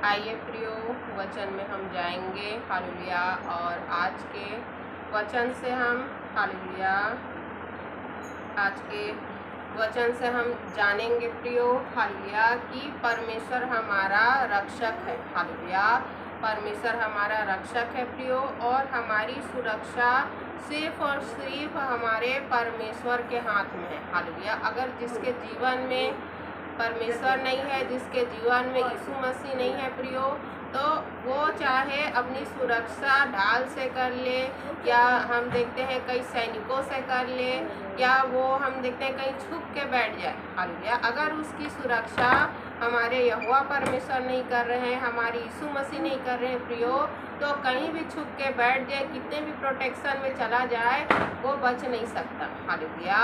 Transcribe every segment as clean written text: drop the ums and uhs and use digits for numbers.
आइए प्रियो, वचन में हम जाएंगे। हालेलुया। और आज के वचन से हम हालेलुया आज के वचन से हम जानेंगे प्रियो हालेलुया कि परमेश्वर हमारा रक्षक है। हालेलुया, परमेश्वर हमारा रक्षक है प्रियो, और हमारी सुरक्षा सिर्फ और सिर्फ हमारे परमेश्वर के हाथ में है। हालेलुया, अगर जिसके जीवन में परमेश्वर नहीं है, जिसके जीवन में यीशु मसीह नहीं है प्रियो, तो वो चाहे अपनी सुरक्षा ढाल से कर ले, या हम देखते हैं कई सैनिकों से कर ले, या वो हम देखते हैं कहीं छुप के बैठ जाए। हालेलुया, अगर उसकी सुरक्षा हमारे यहोवा परमेश्वर नहीं कर रहे हैं, हमारी यीशु मसीह नहीं कर रहे हैं प्रियो, तो कहीं भी छुप के बैठ जाए, कितने भी प्रोटेक्शन में चला जाए, वो बच नहीं सकता। हालेलुया,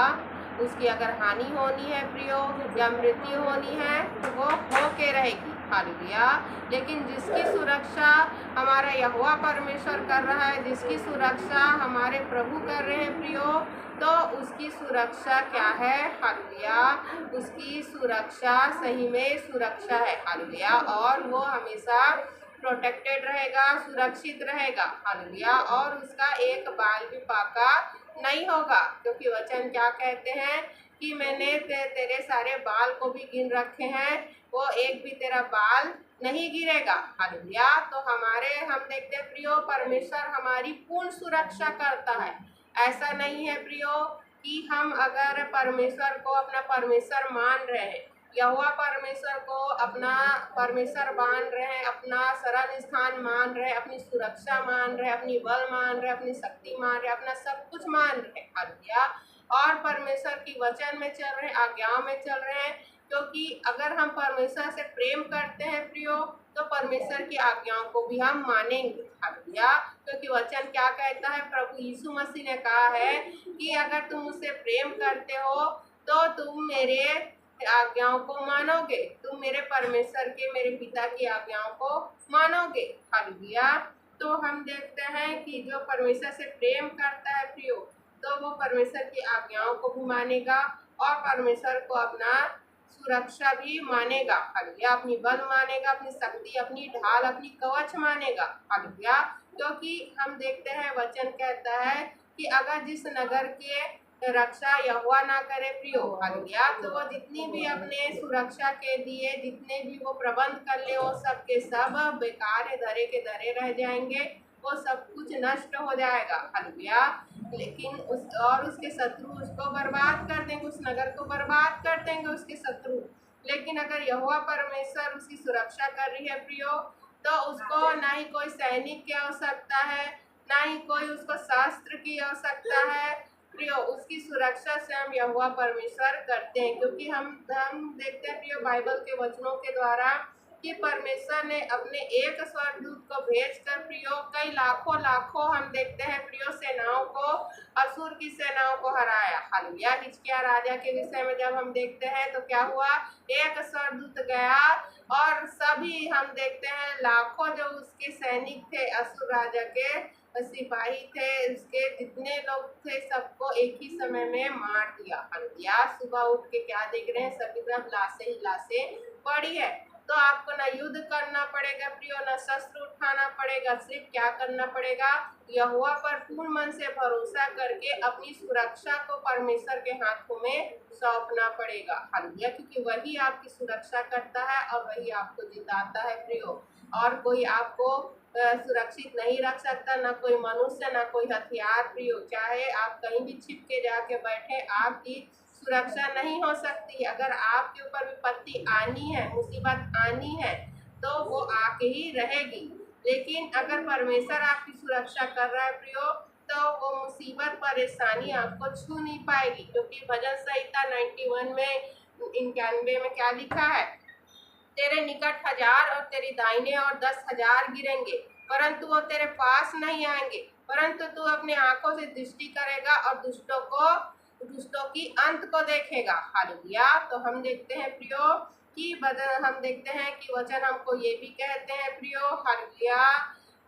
उसकी अगर हानि होनी है प्रियो या मृत्यु होनी है तो वो होके रहेगी। हालेलुया, लेकिन जिसकी सुरक्षा हमारा यहोवा परमेश्वर कर रहा है, जिसकी सुरक्षा हमारे प्रभु कर रहे हैं प्रियो, तो उसकी सुरक्षा क्या है? हालेलुया, उसकी सुरक्षा सही में सुरक्षा है। हालेलुया, और वो हमेशा प्रोटेक्टेड रहेगा, सुरक्षित रहेगा। हालेलुया, और उसका एक बाल भी पाका नहीं होगा, क्योंकि वचन क्या कहते हैं कि मैंने तेरे सारे बाल को भी गिन रखे हैं, वो एक भी तेरा बाल नहीं गिरेगा। हालेलुया, तो हम देखते हैं प्रियो, परमेश्वर हमारी पूर्ण सुरक्षा करता है। ऐसा नहीं है प्रियो कि हम अगर परमेश्वर को अपना परमेश्वर मान रहे हैं, यहोवा परमेश्वर को अपना परमेश्वर मान रहे हैं, अपना शरण स्थान मान रहे हैं, अपनी सुरक्षा मान रहे हैं, अपनी बल मान रहे हैं, अपनी शक्ति मान रहे हैं, अपना सब कुछ मान रहे हैं। हालेलुया, और परमेश्वर की वचन में चल रहे हैं, आज्ञाओं में चल रहे हैं, क्योंकि अगर हम परमेश्वर से प्रेम करते हैं प्रियो, तो परमेश्वर की आज्ञाओं को भी हम मानेंगे। हालेलुया, क्योंकि वचन क्या कहता है, प्रभु यीशु मसीह ने कहा है कि अगर तुम मुझसे प्रेम करते हो तो तुम मेरे आज्ञाओं को मानोगे, तुम मेरे परमेश्वर के, मेरे पिता की आज्ञाओं को मानोगे। हालेलुया, तो हम देखते हैं कि जो परमेश्वर से प्रेम करता है प्रियो, तो वो परमेश्वर की आज्ञाओं को भी मानेगा और परमेश्वर को अपना सुरक्षा भी मानेगा। हालेलुया, अपनी बल मानेगा, अपनी शक्ति, अपनी ढाल, अपनी कवच मानेगा। हालेलुया, क्योंकि हम देखते हैं वचन कहता है कि अगर जिस नगर के रक्षा यहोवा ना करे प्रियो, हालेलुया, तो वो जितनी भी अपने सुरक्षा के लिए जितने भी वो प्रबंध कर ले, वो सब के सब बेकार धरे के धरे रह जाएंगे, वो सब कुछ नष्ट हो जाएगा। हालेलुया, लेकिन उसके शत्रु उसको बर्बाद कर देंगे, उस नगर को बर्बाद कर देंगे उसके शत्रु। लेकिन अगर यहोवा परमेश्वर उसकी सुरक्षा कर रही है प्रियो, तो उसको ना ही कोई सैनिक की आवश्यकता है, ना ही कोई उसको शास्त्र की आवश्यकता है प्रियो, उसकी सुरक्षा से हम यहोवा परमेश्वर करते हैं। क्योंकि हम देखते हैं प्रियो बाइबल के वचनों के द्वारा कि परमेश्वर ने अपने एक स्वर्गदूत को भेजकर प्रियो कई लाखों लाखों हम देखते हैं प्रियो सेनाओं को, असुर की सेनाओं को हराया। हालेलुया, हिजकिय्याह राजा के विषय में जब हम देखते हैं तो क्या हुआ, एक स्वर्गदूत गया और सभी हम देखते हैं लाखों जो उसके सैनिक थे, असुर राजा के सिपाही थे, उसके जितने लोग थे, सबको एक ही समय में मार दिया। हालेलुया, सुबह उठ के क्या देख रहे हैं, सभी तरफ लाशें ही लाशें पड़ी है। तो आपको ना युद्ध करना पड़ेगा प्रियो, ना शस्त्र उठाना पड़ेगा, सिर्फ क्या करना पड़ेगा, यहोवा पर पूर्ण मन से भरोसा करके अपनी सुरक्षा को परमेश्वर के हाथों में सौंपना पड़ेगा। हालेलुया, क्योंकि वही आपकी सुरक्षा करता है और वही आपको जिताता है प्रियो, और कोई आपको सुरक्षित नहीं रख सकता, ना कोई मनुष्य, ना कोई हथियार प्रियो, चाहे आप कहीं भी छिप के जाके बैठे, आपकी सुरक्षा नहीं हो सकती। अगर आपके ऊपर विपत्ति आनी है, मुसीबत आनी है, तो वो आके ही रहेगी। लेकिन अगर परमेश्वर आपकी सुरक्षा कर रहा है प्रियो, तो वो मुसीबत परेशानी आपको छू नहीं पाएगी। क्योंकि भजन संहिता 91 में 91 में क्या लिखा है, तेरे निकट 1000 और तेरी दाहिने और 10,000 गिरेंगे, परंतु वो तेरे पास नहीं आएंगे। परंतु तू अपने आंखों से दृष्टि करेगा और दुष्टों की अंत को देखेगा। हालेलुया, तो हम देखते हैं प्रियो कि हम देखते हैं कि वचन हमको ये भी कहते हैं प्रियो, हालेलुया,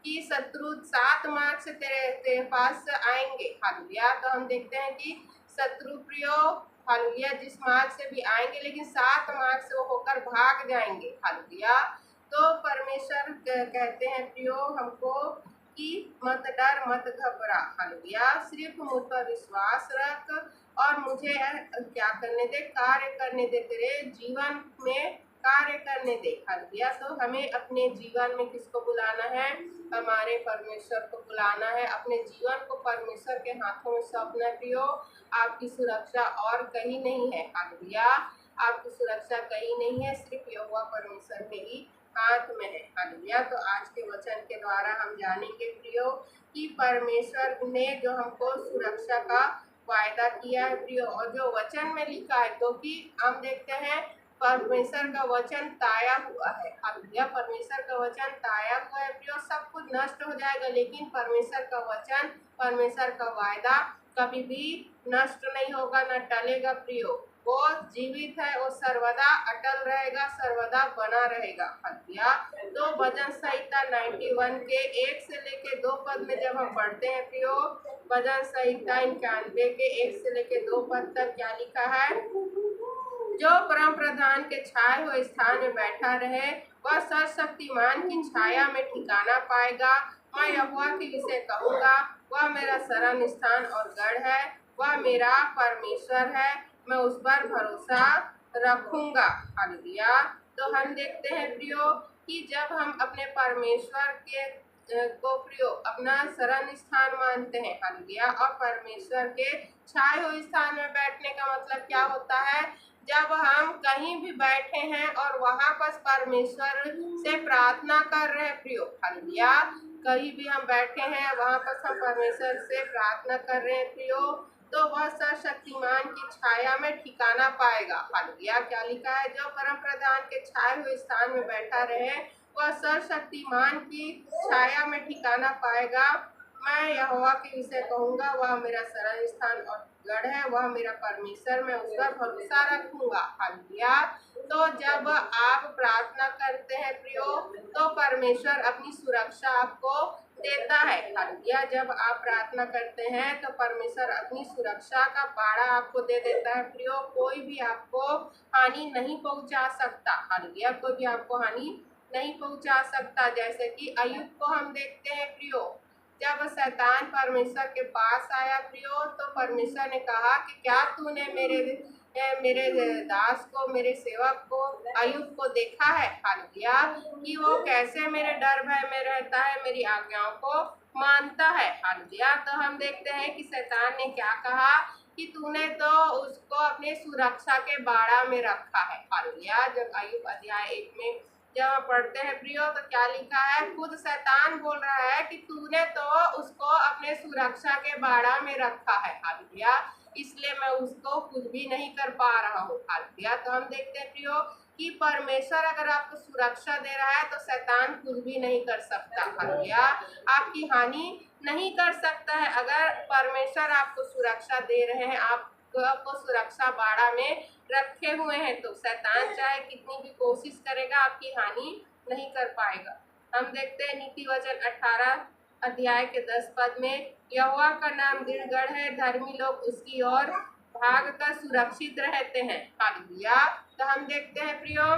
कि शत्रु 7 मार्ग से तेरे पास आएंगे। हालेलुया, तो हम देखते हैं कि शत्रु प्रियो हालेलुया जिस मार्ग से भी आएंगे, लेकिन 7 मार्ग से वो होकर भाग जाएंगे। हालेलुया, तो परमेश्वर परमेश्वर कहते हैं प्रियो हमको कि मत डर मत घबरा, हालेलुया, सिर्फ मुझ पर विश्वास रख और मुझे क्या करने दे, कार्य करने दे, तेरे जीवन में कार्य करने दे, हालेलुया। तो हमें अपने जीवन में किसको बुलाना है, हमारे परमेश्वर को बुलाना है, अपने जीवन को परमेश्वर के हाथों में सौंपना प्रियो। आपकी सुरक्षा और कहीं नहीं है, हालेलुया, आपकी सुरक्षा कहीं नहीं है, सिर्फ यहोवा परमेश्वर के ही हाथ में है, हालेलुया। तो आज के वचन के द्वारा हम जानेंगे प्रियो कि परमेश्वर ने जो हमको सुरक्षा का वायदा किया है प्रियो, और जो वचन में लिखा है, क्योंकि हम देखते हैं परमेश्वर का वचन ताया हुआ है, हालेलुया, परमेश्वर का वचन ताया हुआ है प्रियो। सब कुछ नष्ट हो जाएगा, लेकिन परमेश्वर का वचन, परमेश्वर का वायदा कभी भी नष्ट नहीं होगा, न टलेगा प्रियो। वो जीवित है, वो सर्वदा अटल रहेगा, सर्वदा बना रहेगा, हालेलुया। तो भजन संहिता 91 के 1 से लेके 2 पद में जब हम पढ़ते हैं प्रियो, भजन संहिता 91 के 1 से लेके 2 पद तक क्या लिखा है, जो परम प्रधान के छाए हुए स्थान में बैठा रहे वह सर्वशक्तिमान की छाया में ठिकाना पाएगा। मैं यहोवा के विषय कहूँगा, वह मेरा शरण स्थान और गढ़ है, वह मेरा परमेश्वर है, मैं उस पर भरोसा रखूंगा, हालेलुया। तो हम देखते हैं प्रियो कि जब हम अपने परमेश्वर के को प्रियो अपना शरण स्थान मानते हैं, हालेलुया, और परमेश्वर के छाए हुए स्थान में बैठने का मतलब क्या होता है, जब हम कहीं भी बैठे हैं और वहां पर परमेश्वर से प्रार्थना कर रहे हैं प्रियो, हालेलुया, कहीं भी हम बैठे हैं वहां पर हम परमेश्वर से प्रार्थना कर रहे हैं प्रियो, तो वह सर्वशक्तिमान की छाया में ठिकाना पाएगा, हालेलुया। क्या लिखा है, जो परम प्रधान के छाए हुए स्थान में बैठा रहे वह सर्वशक्तिमान की छाया में ठिकाना पाएगा। मैं यहोवा के विषय कहूँगा, वह मेरा शरण स्थान और गढ़ है, वह मेरा परमेश्वर, मैं उस पर भरोसा रखूंगा, हालेलुया। तो जब आप प्रार्थना करते हैं प्रियो, तो परमेश्वर अपनी सुरक्षा आपको देता है, हालेलुया। जब आप प्रार्थना करते हैं तो परमेश्वर अपनी सुरक्षा का बाड़ा आपको दे देता है प्रियो। कोई भी आपको हानि नहीं पहुंचा सकता, हालेलुया, कोई भी आपको हानि नहीं पहुंचा सकता। जैसे कि अय्यूब को हम देखते हैं प्रियो, जब शैतान परमेश्वर के पास आया प्रियो, तो परमेश्वर ने कहा कि क्या तूने मेरे दास को, मेरे सेवक को, अय्यूब को देखा है, हालेलुया, कि वो कैसे मेरे डर भय में रहता है, मेरी आज्ञाओं को मानता है, हालेलुया। तो हम देखते हैं कि शैतान ने क्या कहा कि तूने तो उसको अपने सुरक्षा के बाड़ा में रखा है, हालेलुया। जब अय्यूब अध्याय 1 में जब हम पढ़ते हैं प्रियो, तो क्या लिखा है, खुद शैतान बोल रहा है कि तूने तो उसको अपने सुरक्षा के बाड़ा में रखा है, हालेलुया, इसलिए मैं उसको कुछ भी नहीं कर पा रहा हूँ, हालेलुया। तो हम देखते हैं प्रियो कि परमेश्वर अगर आपको सुरक्षा दे रहा है तो शैतान कुछ भी नहीं कर सकता, हालेलुया, आपकी हानि नहीं कर सकता है। अगर परमेश्वर आपको सुरक्षा दे रहे हैं, आपको सुरक्षा बाड़ा में रखे हुए हैं, तो शैतान चाहे कितनी भी कोशिश करेगा आपकी हानि नहीं कर पाएगा। हम देखते हैं नीति वचन 18 अध्याय के 10 पद में, यहोवा का नाम दृढ़ गढ़ है, धर्मी लोग उसकी ओर भाग कर सुरक्षित रहते हैं, हालेलुया। तो हम देखते हैं प्रियो,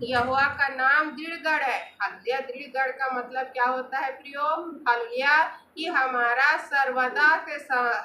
यहोवा का नाम दृढ़ गढ़ है, हालेलुया। दृढ़ गढ़ का मतलब क्या होता है प्रियो, हालेलुया, कि हमारा सर्वदा के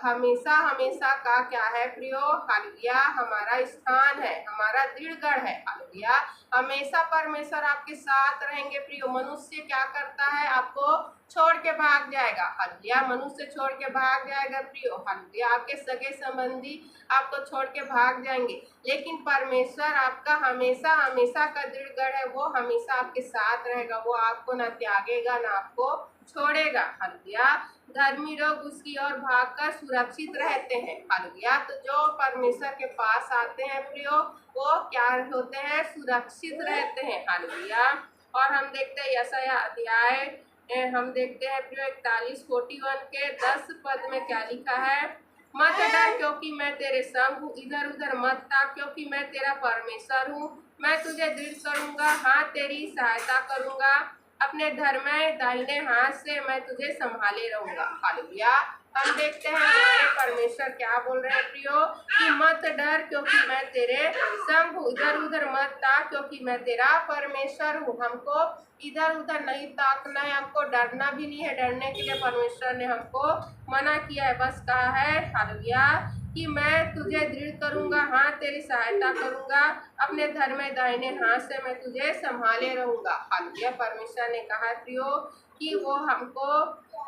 हमेशा हमेशा का क्या है प्रियो, हालेलुया, हमारा स्थान है, हमारा दृढ़ गढ़ है, हालेलुया। हमेशा परमेश्वर आपके साथ रहेंगे प्रियो। मनुष्य क्या करता है, आपको छोड़ के भाग जाएगा, हालेलुया, मनुष्य छोड़ के भाग जाएगा प्रियो, हालेलुया, आपके सगे संबंधी आपको छोड़ के भाग जाएंगे, लेकिन परमेश्वर आपका हमेशा हमेशा का दृढ़ गढ़ है, वो हमेशा आपके साथ रहेगा, वो आपको ना त्यागेगा ना आपको छोड़ेगा, हालेलुया। धर्मी लोग उसकी ओर भागकर सुरक्षित रहते हैं, हालेलुया। तो जो परमेश्वर के पास आते हैं प्रियो, वो क्या होते हैं, सुरक्षित रहते हैं, हालेलुया। और हम देखते हैं यशायाह अध्याय हम देखते हैं प्रियो 41:41 के 10 पद में क्या लिखा है, मत डर क्योंकि मैं तेरे संग हूँ, इधर उधर मत ताक क्योंकि मैं तेरा परमेश्वर हूँ, मैं तुझे दृढ़ करूँगा, हाँ तेरी सहायता करूँगा, अपने धर्म दाहिने हाथ से मैं तुझे संभाले रहूँगा, हालेलुया। हम देखते हैं हमारे परमेश्वर क्या बोल रहे हैं प्रियो कि मत डर क्योंकि मैं तेरे संग हूँ। इधर उधर मत ताक क्योंकि मैं तेरा परमेश्वर हूँ। हमको इधर उधर नहीं ताकना है, हमको डरना भी नहीं है। डरने के लिए परमेश्वर ने हमको मना किया है। बस कहा है हालेलुया कि मैं तुझे दृढ़ करूंगा, हाँ तेरी सहायता करूंगा, अपने धर्म में दाहिने हाथ से मैं तुझे संभाले रहूंगा। हालेलुया परमेश्वर ने कहा प्रियो कि वो हमको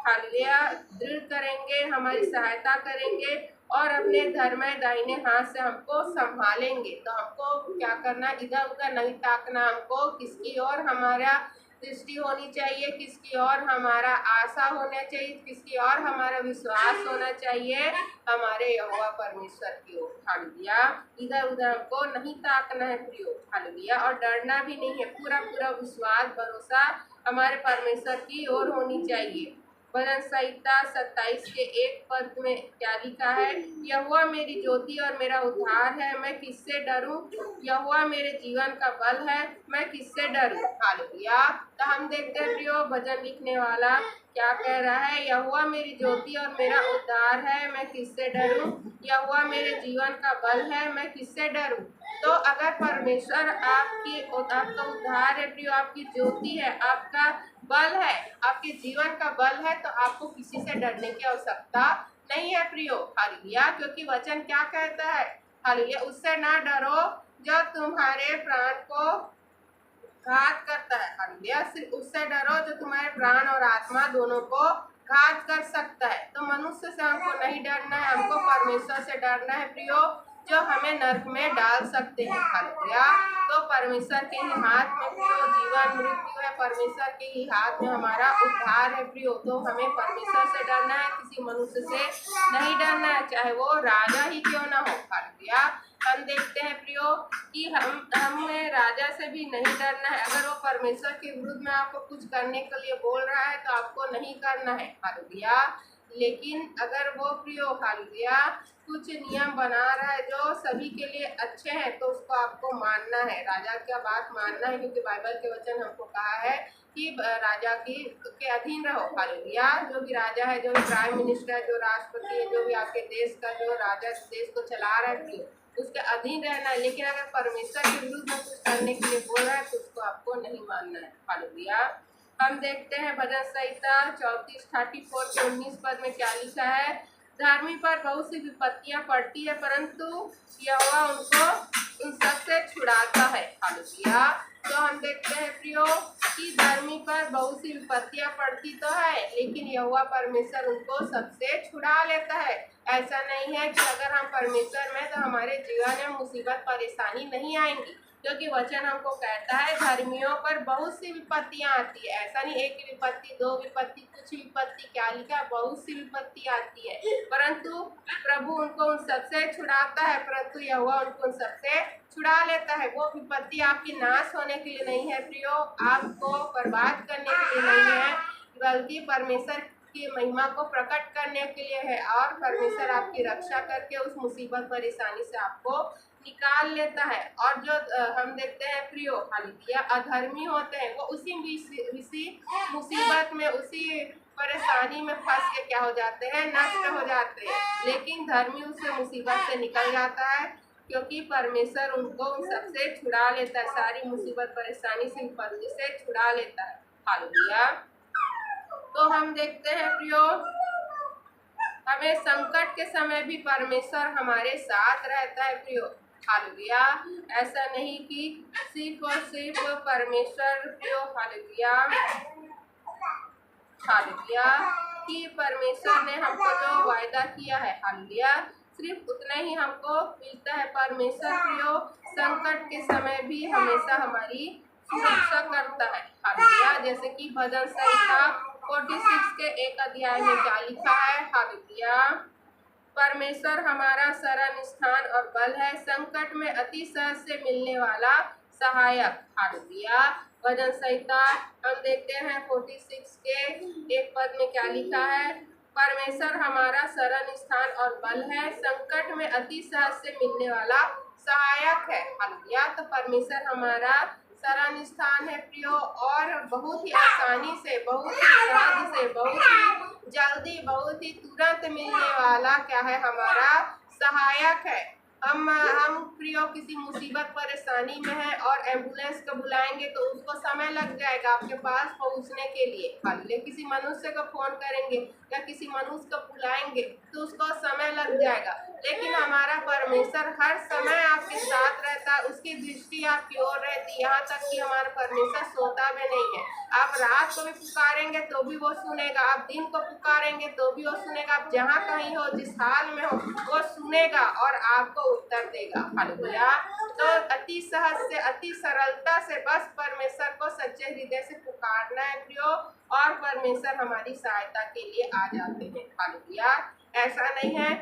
हालेलुया दृढ़ करेंगे, हमारी सहायता करेंगे और अपने धर्म में दाहिने हाथ से हमको संभालेंगे। तो हमको क्या करना, इधर उधर नहीं ताकना, हमको किसकी ओर हमारा दृष्टि होनी चाहिए, किसकी ओर हमारा आशा होना चाहिए, किसकी ओर हमारा विश्वास होना चाहिए, हमारे यहोवा परमेश्वर की ओर। हालेलुया इधर उधर हमको नहीं ताकना है प्रियो। हालेलुया और डरना भी नहीं है, पूरा पूरा विश्वास भरोसा हमारे परमेश्वर की ओर होनी चाहिए। भजन संहिता 27 के 1 पद में क्या लिखा है, यहोवा मेरी ज्योति और मेरा उद्धार है, मैं किससे डरूं। यहोवा मेरे जीवन का बल है, मैं किससे डरूं। हालेलुया तो हम देखते हैं प्रियो भजन लिखने वाला क्या कह रहा है, यहोवा मेरी ज्योति और मेरा उद्धार है, मैं किससे डरूं। यहोवा मेरे जीवन का बल है, मैं किससे डरूं। तो अगर परमेश्वर आपका उद्धार है प्रियो, आपकी ज्योति है, आपका बल है, आपके जीवन का बल है, तो आपको किसी से डरने की आवश्यकता नहीं है प्रियो। हालेलुया क्योंकि वचन क्या कहता है, हालेलुया उससे ना डरो जो तुम्हारे प्राण को घात करता है। हालेलुया सिर्फ उससे डरो जो तुम्हारे प्राण और आत्मा दोनों को घात कर सकता है। तो मनुष्य से हमको नहीं डरना है, हमको परमेश्वर से डरना है प्रियो जो हमें नरक में डाल सकते हैं। हालेलुया तो परमेश्वर के ही हाथ में प्रियो जीवन मृत्यु है, परमेश्वर के ही हाथ में हमारा उद्धार है प्रियो। तो हमें परमेश्वर से डरना है, किसी मनुष्य से नहीं डरना है, चाहे वो राजा ही क्यों ना हो। हालेलुया हम देखते हैं प्रियो कि हमें राजा से भी नहीं डरना है। अगर वो परमेश्वर के विरुद्ध में आपको कुछ करने के लिए बोल रहा है तो आपको नहीं करना है। हालेलुया लेकिन अगर वो प्रियो हालेलुया कुछ नियम बना रहा है जो सभी के लिए अच्छे हैं तो उसको आपको मानना है, राजा का बात मानना है, क्योंकि बाइबल के वचन हमको कहा है कि राजा के अधीन रहो। हालेलुया जो भी राजा है, जो भी प्राइम मिनिस्टर है, जो राष्ट्रपति है, जो भी आपके देश का जो राजा देश को चला रहा है उसके अधीन रहना है। लेकिन अगर परमेश्वर के विरुद्ध में कुछ करने के लिए बोल रहा है तो उसको आपको नहीं मानना है। हालेलुया हम देखते हैं भजन संहिता 34:34 के 19 पद में क्या लिखा है, धर्मी पर बहुत सी विपत्तियां पड़ती है परंतु यहोवा उनको उन सबसे छुड़ाता है। हालेलुया तो हम देखते हैं प्रियो कि धर्मी पर बहुत सी विपत्तियां पड़ती तो है लेकिन यहोवा परमेश्वर उनको सबसे छुड़ा लेता है। ऐसा नहीं है कि अगर हम परमेश्वर में तो हमारे जीवन में मुसीबत परेशानी नहीं आएंगी, क्योंकि वचन हमको कहता है धर्मियों पर बहुत सी विपत्तियां आती है। ऐसा नहीं एक विपत्ति, दो विपत्ति, कुछ विपत्ति, क्या लिखा है बहुत सी विपत्ति आती है परंतु प्रभु उनको उन सबसे छुड़ाता है, परंतु यहोवा उनको उन सबसे छुड़ा लेता है। वो विपत्ति आपकी नाश होने के लिए नहीं है प्रियो, आपको बर्बाद करने के लिए नहीं है, बल्कि परमेश्वर की महिमा को प्रकट करने के लिए है और परमेश्वर आपकी रक्षा करके उस मुसीबत परेशानी से आपको निकाल लेता है। और जो हम देखते हैं प्रियो हालेलुया अधर्मी होते हैं वो उसी मुसीबत में उसी परेशानी में फंस के क्या हो जाते हैं, नष्ट हो जाते हैं। लेकिन धर्मी उससे मुसीबत से निकल जाता है क्योंकि परमेश्वर उनको उन सबसे छुड़ा लेता है, सारी मुसीबत परेशानी से विपत्ति से छुड़ा लेता है। हालेलुया तो हम देखते हैं प्रियो हमें संकट के समय भी परमेश्वर हमारे साथ रहता है प्रियो। हालेलुया ऐसा नहीं कि सिर्फ और सिर्फ परमेश्वर प्रियो हालेलुया हालेलुया कि परमेश्वर ने हमको जो वायदा किया है हालेलुया सिर्फ उतना ही हमको मिलता है। परमेश्वर प्रियो संकट के समय भी हमेशा हमारी सुरक्षा करता है। हालेलुया जैसे कि भजन संहिता 46 के 1 अध्याय में क्या लिखा है, हालेलुया परमेश्वर हमारा शरण स्थान और बल है, संकट में अति सहज से मिलने वाला सहायक। हालेलुया भजन संहिता हम देखते हैं 46 के 1 पद में क्या लिखा है, परमेश्वर हमारा शरण स्थान और बल है, संकट में अति सहज से मिलने वाला सहायक है। हालेलुया तो परमेश्वर हमारा शरण स्थान है प्रियो और बहुत ही आसानी से, बहुत ही सहज से, बहुत ही जल्दी बहुत ही तुरंत मिलने वाला क्या है, हमारा सहायक है। हम प्रियो किसी मुसीबत परेशानी में है और एम्बुलेंस को बुलाएंगे तो उसको समय लग जाएगा आपके पास पहुंचने के लिए। खाली किसी मनुष्य को फोन करेंगे या किसी मनुष्य को बुलाएंगे तो उसको समय लग जाएगा, लेकिन हमारा परमेश्वर हर समय आपके साथ रहता है, उसकी दृष्टि आपकी ओर रहती है। यहाँ तक कि हमारा परमेश्वर सोता भी नहीं है। आप रात को भी पुकारेंगे तो भी वो सुनेगा, आप दिन को पुकारेंगे तो भी वो सुनेगा, आप जहाँ कहीं हो, जिस हाल में हो, वो सुनेगा और आपको उत्तर देगा। हालेलुया। तो अति सहज से, अति सरलता से बस परमेश्वर को सच्चे हृदय से पुकारना है प्रियो, और परमेश्वर हमारी सहायता के लिए आ जाते हैं। हालेलुया। ऐसा नहीं है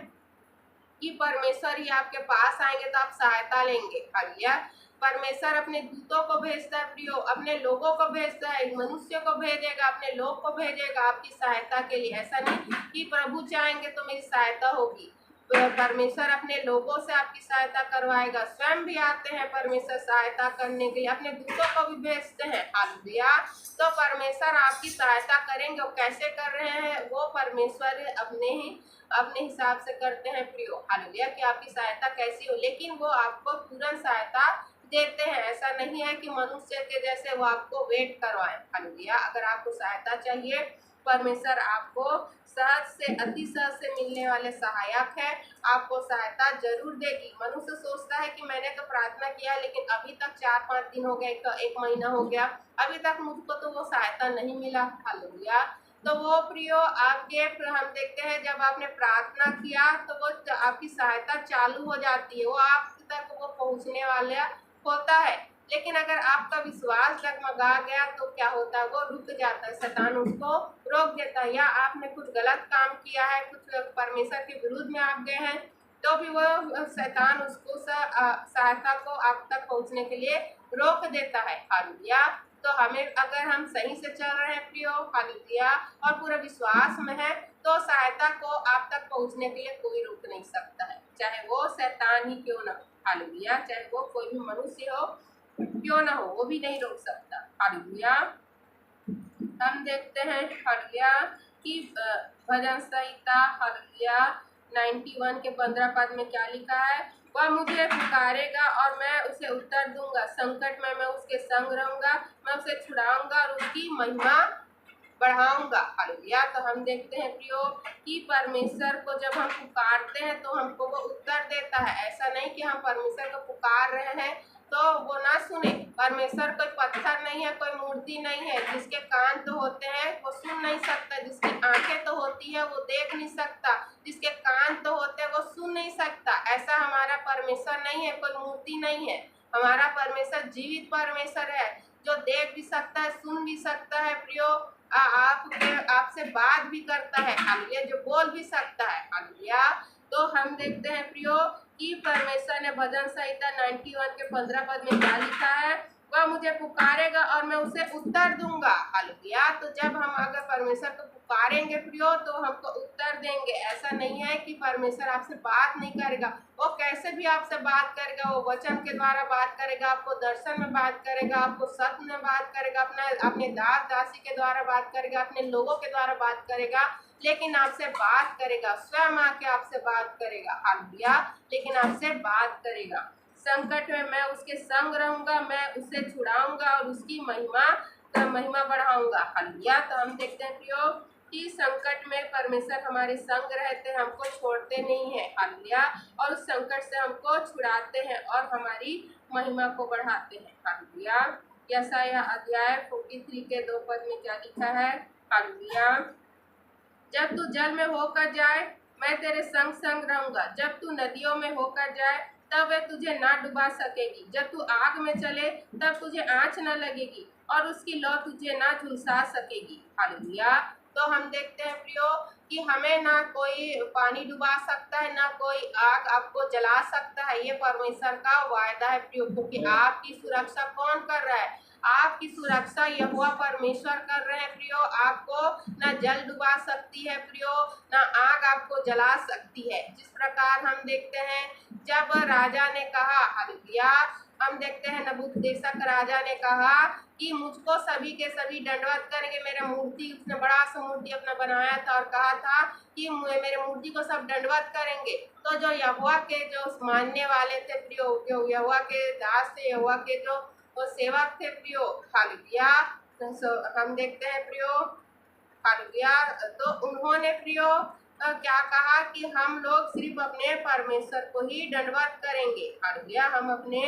कि परमेश्वर ही आपके पास आएंगे तो आप सहायता लेंगे। हालेलुया। परमेश्वर अपने दूतों को भेजता है प्रियो, अपने लोगों को भेजता है, मनुष्य को भेजेगा, अपने लोग को भेजेगा आपकी सहायता के लिए। ऐसा नहीं कि प्रभु चाहेंगे तो मेरी सहायता होगी, परमेश्वर अपने लोगों से आपकी सहायता करवाएगा। स्वयं भी आते हैं परमेश्वर सहायता करने के लिए, अपने दूतों को भी भेजते हैं। हालेलुया। तो परमेश्वर आपकी सहायता करेंगे, वो कैसे कर रहे हैं वो परमेश्वर अपने हिसाब से करते हैं प्रियो। हालेलुया। कि आपकी सहायता कैसी हो, लेकिन वो आपको तुरंत सहायता देते हैं। ऐसा नहीं है कि मनुष्य के जैसे वो आपको वेट करवाएं। हालेलुया। अगर आपको सहायता चाहिए, परमेश्वर आपको सहज से, अति सहज से मिलने वाले सहायक है, आपको सहायता जरूर देगी। मनुष्य सोचता है कि मैंने तो प्रार्थना किया लेकिन अभी तक 4-5 दिन हो गए, एक महीना हो गया, अभी तक मुझको तो वो सहायता नहीं मिला। हालेलुया। तो वो प्रियो आपके, हम देखते हैं जब आपने प्रार्थना किया तो वो आपकी सहायता चालू हो जाती है, वो आप तक वो पहुंचने वाला होता है। लेकिन अगर आपका विश्वास डगमगा गया तो क्या होता है, वो रुक जाता है, शैतान उसको रोक देता है। या आपने कुछ गलत काम किया है, कुछ परमेश्वर के विरुद्ध में आप गए हैं, तो भी वो शैतान उसको सहायता को आप तक पहुंचने के लिए रोक देता है। हालेलुया। तो हमें, अगर हम सही से चल रहे हैं प्रियो, हालेलुया, और पूरे विश्वास में है, तो सहायता को आप तक पहुंचने के लिए कोई रोक नहीं सकता है, चाहे वो शैतान ही क्यों ना हो। हालेलुया। चाहे वो कोई भी मनुष्य हो क्यों ना हो, वो भी नहीं रोक सकता। हालेलुया। हम देखते हैं हालेलुया कि भजन संहिता हालेलुया 91 के 15 पद में क्या लिखा है, वह मुझे पुकारेगा और मैं उसे उत्तर दूंगा, संकट में मैं उसके संग रहूंगा, मैं उसे छुड़ाऊंगा और उसकी महिमा बढ़ाऊंगा। हालेलुया। तो हम देखते हैं प्रियो कि परमेश्वर को जब हम पुकारते हैं तो हमको वो उत्तर देता है। ऐसा नहीं कि हम परमेश्वर को पुकार रहे हैं तो वो ना सुने। परमेश्वर कोई पत्थर नहीं है, कोई मूर्ति नहीं है। जिसके कान तो होते हैं वो सुन नहीं सकता, जिसकी आंखें तो होती है वो देख नहीं सकता, जिसके कान तो होते हैं वो सुन नहीं सकता। ऐसा हमारा परमेश्वर नहीं है, कोई मूर्ति नहीं है। हमारा परमेश्वर जीवित परमेश्वर है, जो देख भी सकता है, सुन भी सकता है प्रियो, आपसे बात भी करता है। हालेलुया। जो बोल भी सकता है। हालेलुया। तो हम देखते हैं प्रियो कि परमेश्वर ने भजन संहिता 91 के 15 पद में क्या लिखा है, वह मुझे पुकारेगा और मैं उसे उत्तर दूंगा। हालेलुया। तो जब हम अगर परमेश्वर को पुकारेंगे प्रियो तो हमको उत्तर देंगे। ऐसा नहीं है कि परमेश्वर आपसे बात नहीं करेगा, वो कैसे भी आपसे बात करेगा। वो वचन के द्वारा बात करेगा, आपको दर्शन में बात करेगा, आपको सत्य में बात करेगा, अपने दास दासी के द्वारा बात करेगा, अपने लोगों के द्वारा बात करेगा, लेकिन आपसे बात करेगा, स्वयं आके आपसे बात करेगा। हालेलुया। लेकिन आपसे बात करेगा। संकट में मैं उसके संग रहूंगा, मैं उसे छुड़ाऊंगा और उसकी महिमा बढ़ाऊंगा। हालेलुया। तो हम देखते हैं प्रियो कि संकट में परमेश्वर हमारे संग रहते हैं, हमको छोड़ते नहीं है। हालेलुया। और उस संकट से हमको छुड़ाते हैं और हमारी महिमा को बढ़ाते हैं। हालेलुया। यशायाह अध्याय 43 के 2 पद में क्या लिखा है, हालेलुया, जब तू जल में होकर जाए मैं तेरे संग संग रहूंगा, जब तू नदियों में होकर जाए तब वे तुझे ना डुबा सकेगी, जब तू आग में चले तब तुझे आँच न लगेगी और उसकी लौ तुझे ना झुलसा सकेगी। हालेलुया। तो हम देखते हैं प्रियो कि हमें ना कोई पानी डुबा सकता है, ना कोई आग आपको जला सकता है। ये परमेश्वर का वायदा है प्रियो, क्योंकि आपकी सुरक्षा कौन कर रहा है, आपकी सुरक्षा यहोवा परमेश्वर कर रहे हैं प्रियो। आपको ना जल डुबा सकती है प्रियो, ना आग आपको जला सकती है। जिस प्रकार हम देखते हैं जब राजा ने कहा, हालेलुया, हम देखते हैं नबूकदनेस्सर राजा ने कहा कि मुझको सभी के सभी दंडवत करेंगे। मेरा मूर्ति, उसने बड़ा सा मूर्ति अपना बनाया था और कहा था कि मेरे मूर्ति को सब दंडवत करेंगे। तो जो यहोवा के जो मानने वाले थे प्रियो, जो यहोवा के दास थे, यहोवा के जो वो सेवक थे प्रियो, हालेलुया, हम देखते हैं प्रियो, हालेलुया, तो उन्होंने प्रियो क्या कहा कि हम लोग सिर्फ अपने परमेश्वर को ही दंडवत करेंगे। हालेलुया, हम अपने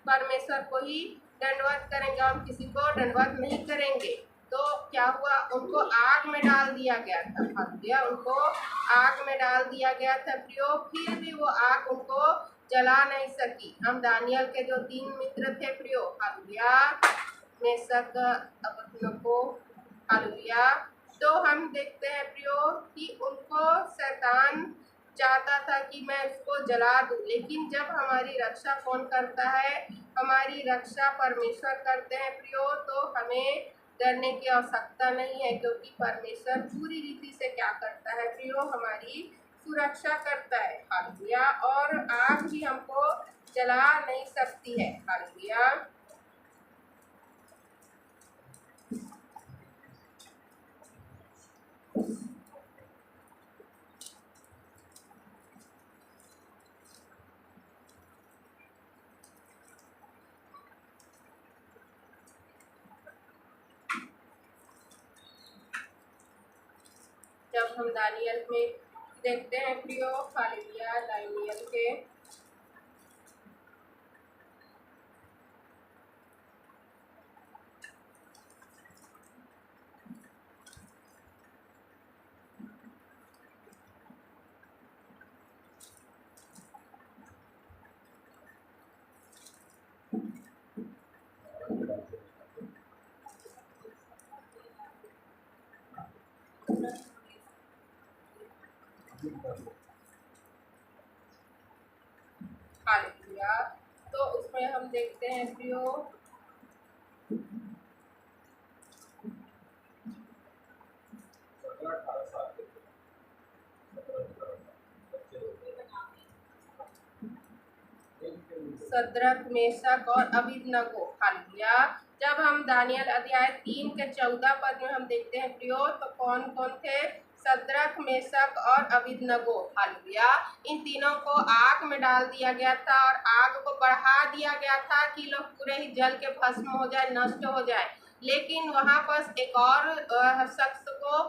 परमेश्वर को ही दंडवत करेंगे, हम किसी को दंडवत नहीं करेंगे। तो क्या हुआ, उनको आग में डाल दिया गया था। हालेलुया, उनको आग में डाल दिया गया था प्रियो, फिर भी वो आग उनको जला नहीं सकी। हम दानियल के जो 3 मित्र थे प्रियो, हालेलुया, मेशक, अबेदनगो, हालेलुया, तो हम देखते हैं प्रियो कि उनको शैतान चाहता था कि मैं उसको जला दूं, लेकिन जब हमारी रक्षा कौन करता है, हमारी रक्षा परमेश्वर करते हैं प्रियो, तो हमें डरने की आवश्यकता नहीं है, क्योंकि परमेश्वर पूरी रीति से क्या करता है प्रियो, हमारी सुरक्षा करता है। हालेलुया, और आग भी हमको जला नहीं सकती है। हालेलुया, जब हम दानियल में देखते हैं प्रियो, हालेलुया, दानियल के 'हालेलुया', तो उसमें हम देखते हैं प्रियो, सद्रक, मेशक और अबेदनगो। हालेलुया, जब हम दानियल अध्याय 3 के 14 पद में हम देखते हैं प्रियो, तो कौन कौन थे, सद्रक, मेशक और अबेदनगो। हालेलुया, इन तीनों को आग में डाल दिया गया था और आग को बढ़ा दिया गया था कि लोग पूरे ही जल के भस्म हो जाए, नष्ट हो जाए। लेकिन वहां पर एक और शख्स को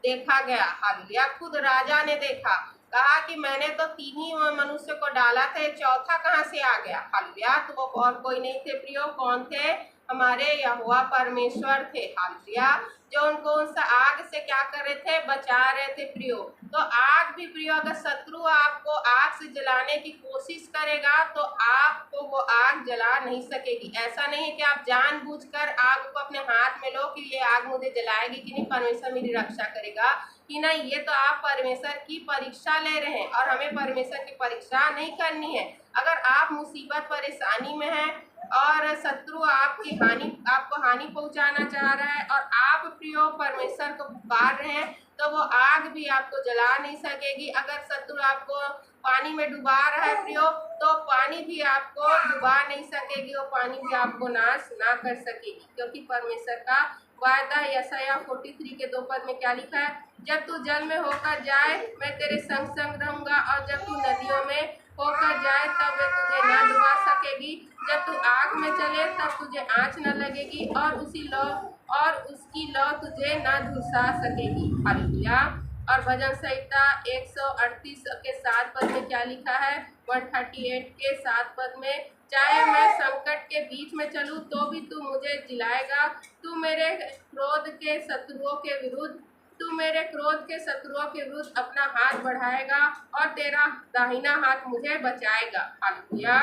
देखा गया। हालेलुया, खुद राजा ने देखा, कहा कि मैंने तो 3 ही मनुष्य को डाला था, चौथा कहाँ से आ गया। हालेलुया, तो वो और कोई नहीं थे प्रियो, कौन थे, हमारे यहोवा परमेश्वर थे। हालेलुया, जो उनको उस आग से क्या कर रहे थे, बचा रहे थे प्रियो। तो आग भी प्रियो, अगर शत्रु आपको आग से जलाने की कोशिश करेगा तो आपको वो आग जला नहीं सकेगी। ऐसा नहीं है कि आप जानबूझकर आग को अपने हाथ में लो कि ये आग मुझे जलाएगी कि नहीं, परमेश्वर मेरी रक्षा करेगा कि नहीं। ये तो आप परमेश्वर की परीक्षा ले रहे हैं और हमें परमेश्वर की परीक्षा नहीं करनी है। अगर आप मुसीबत परेशानी में हैं और शत्रु आपको हानि पहुंचाना चाह रहा है और आप प्रियो परमेश्वर को पुकार रहे हैं, तो वो आग भी आपको जला नहीं सकेगी। अगर शत्रु आपको पानी में डुबा रहा है प्रियो, तो पानी भी आपको डुबा नहीं सकेगी, वो पानी भी आपको नाश ना कर सकेगी, क्योंकि परमेश्वर का वायदा यशायाह 43 के 2 पद में क्या लिखा है, जब तू जल में होकर जाए मैं तेरे संग संग रहूंगा, और जब तू नदियों में होकर जाए तब वे तुझे न डुबा सकेगी। जब तू आग में चले तब तुझे आँच न लगेगी, और उसकी लौ तुझे न झुलसा सकेगी। हालेलुया, और भजन संहिता 138 के 7 पद में क्या लिखा है, 138 के 7 पद में, चाहे मैं संकट के बीच में चलूं तो भी तू मुझे जिलाएगा, तू मेरे क्रोध के शत्रुओं के विरुद्ध अपना हाथ बढ़ाएगा और तेरा दाहिना हाथ मुझे बचाएगा। हालेलुया,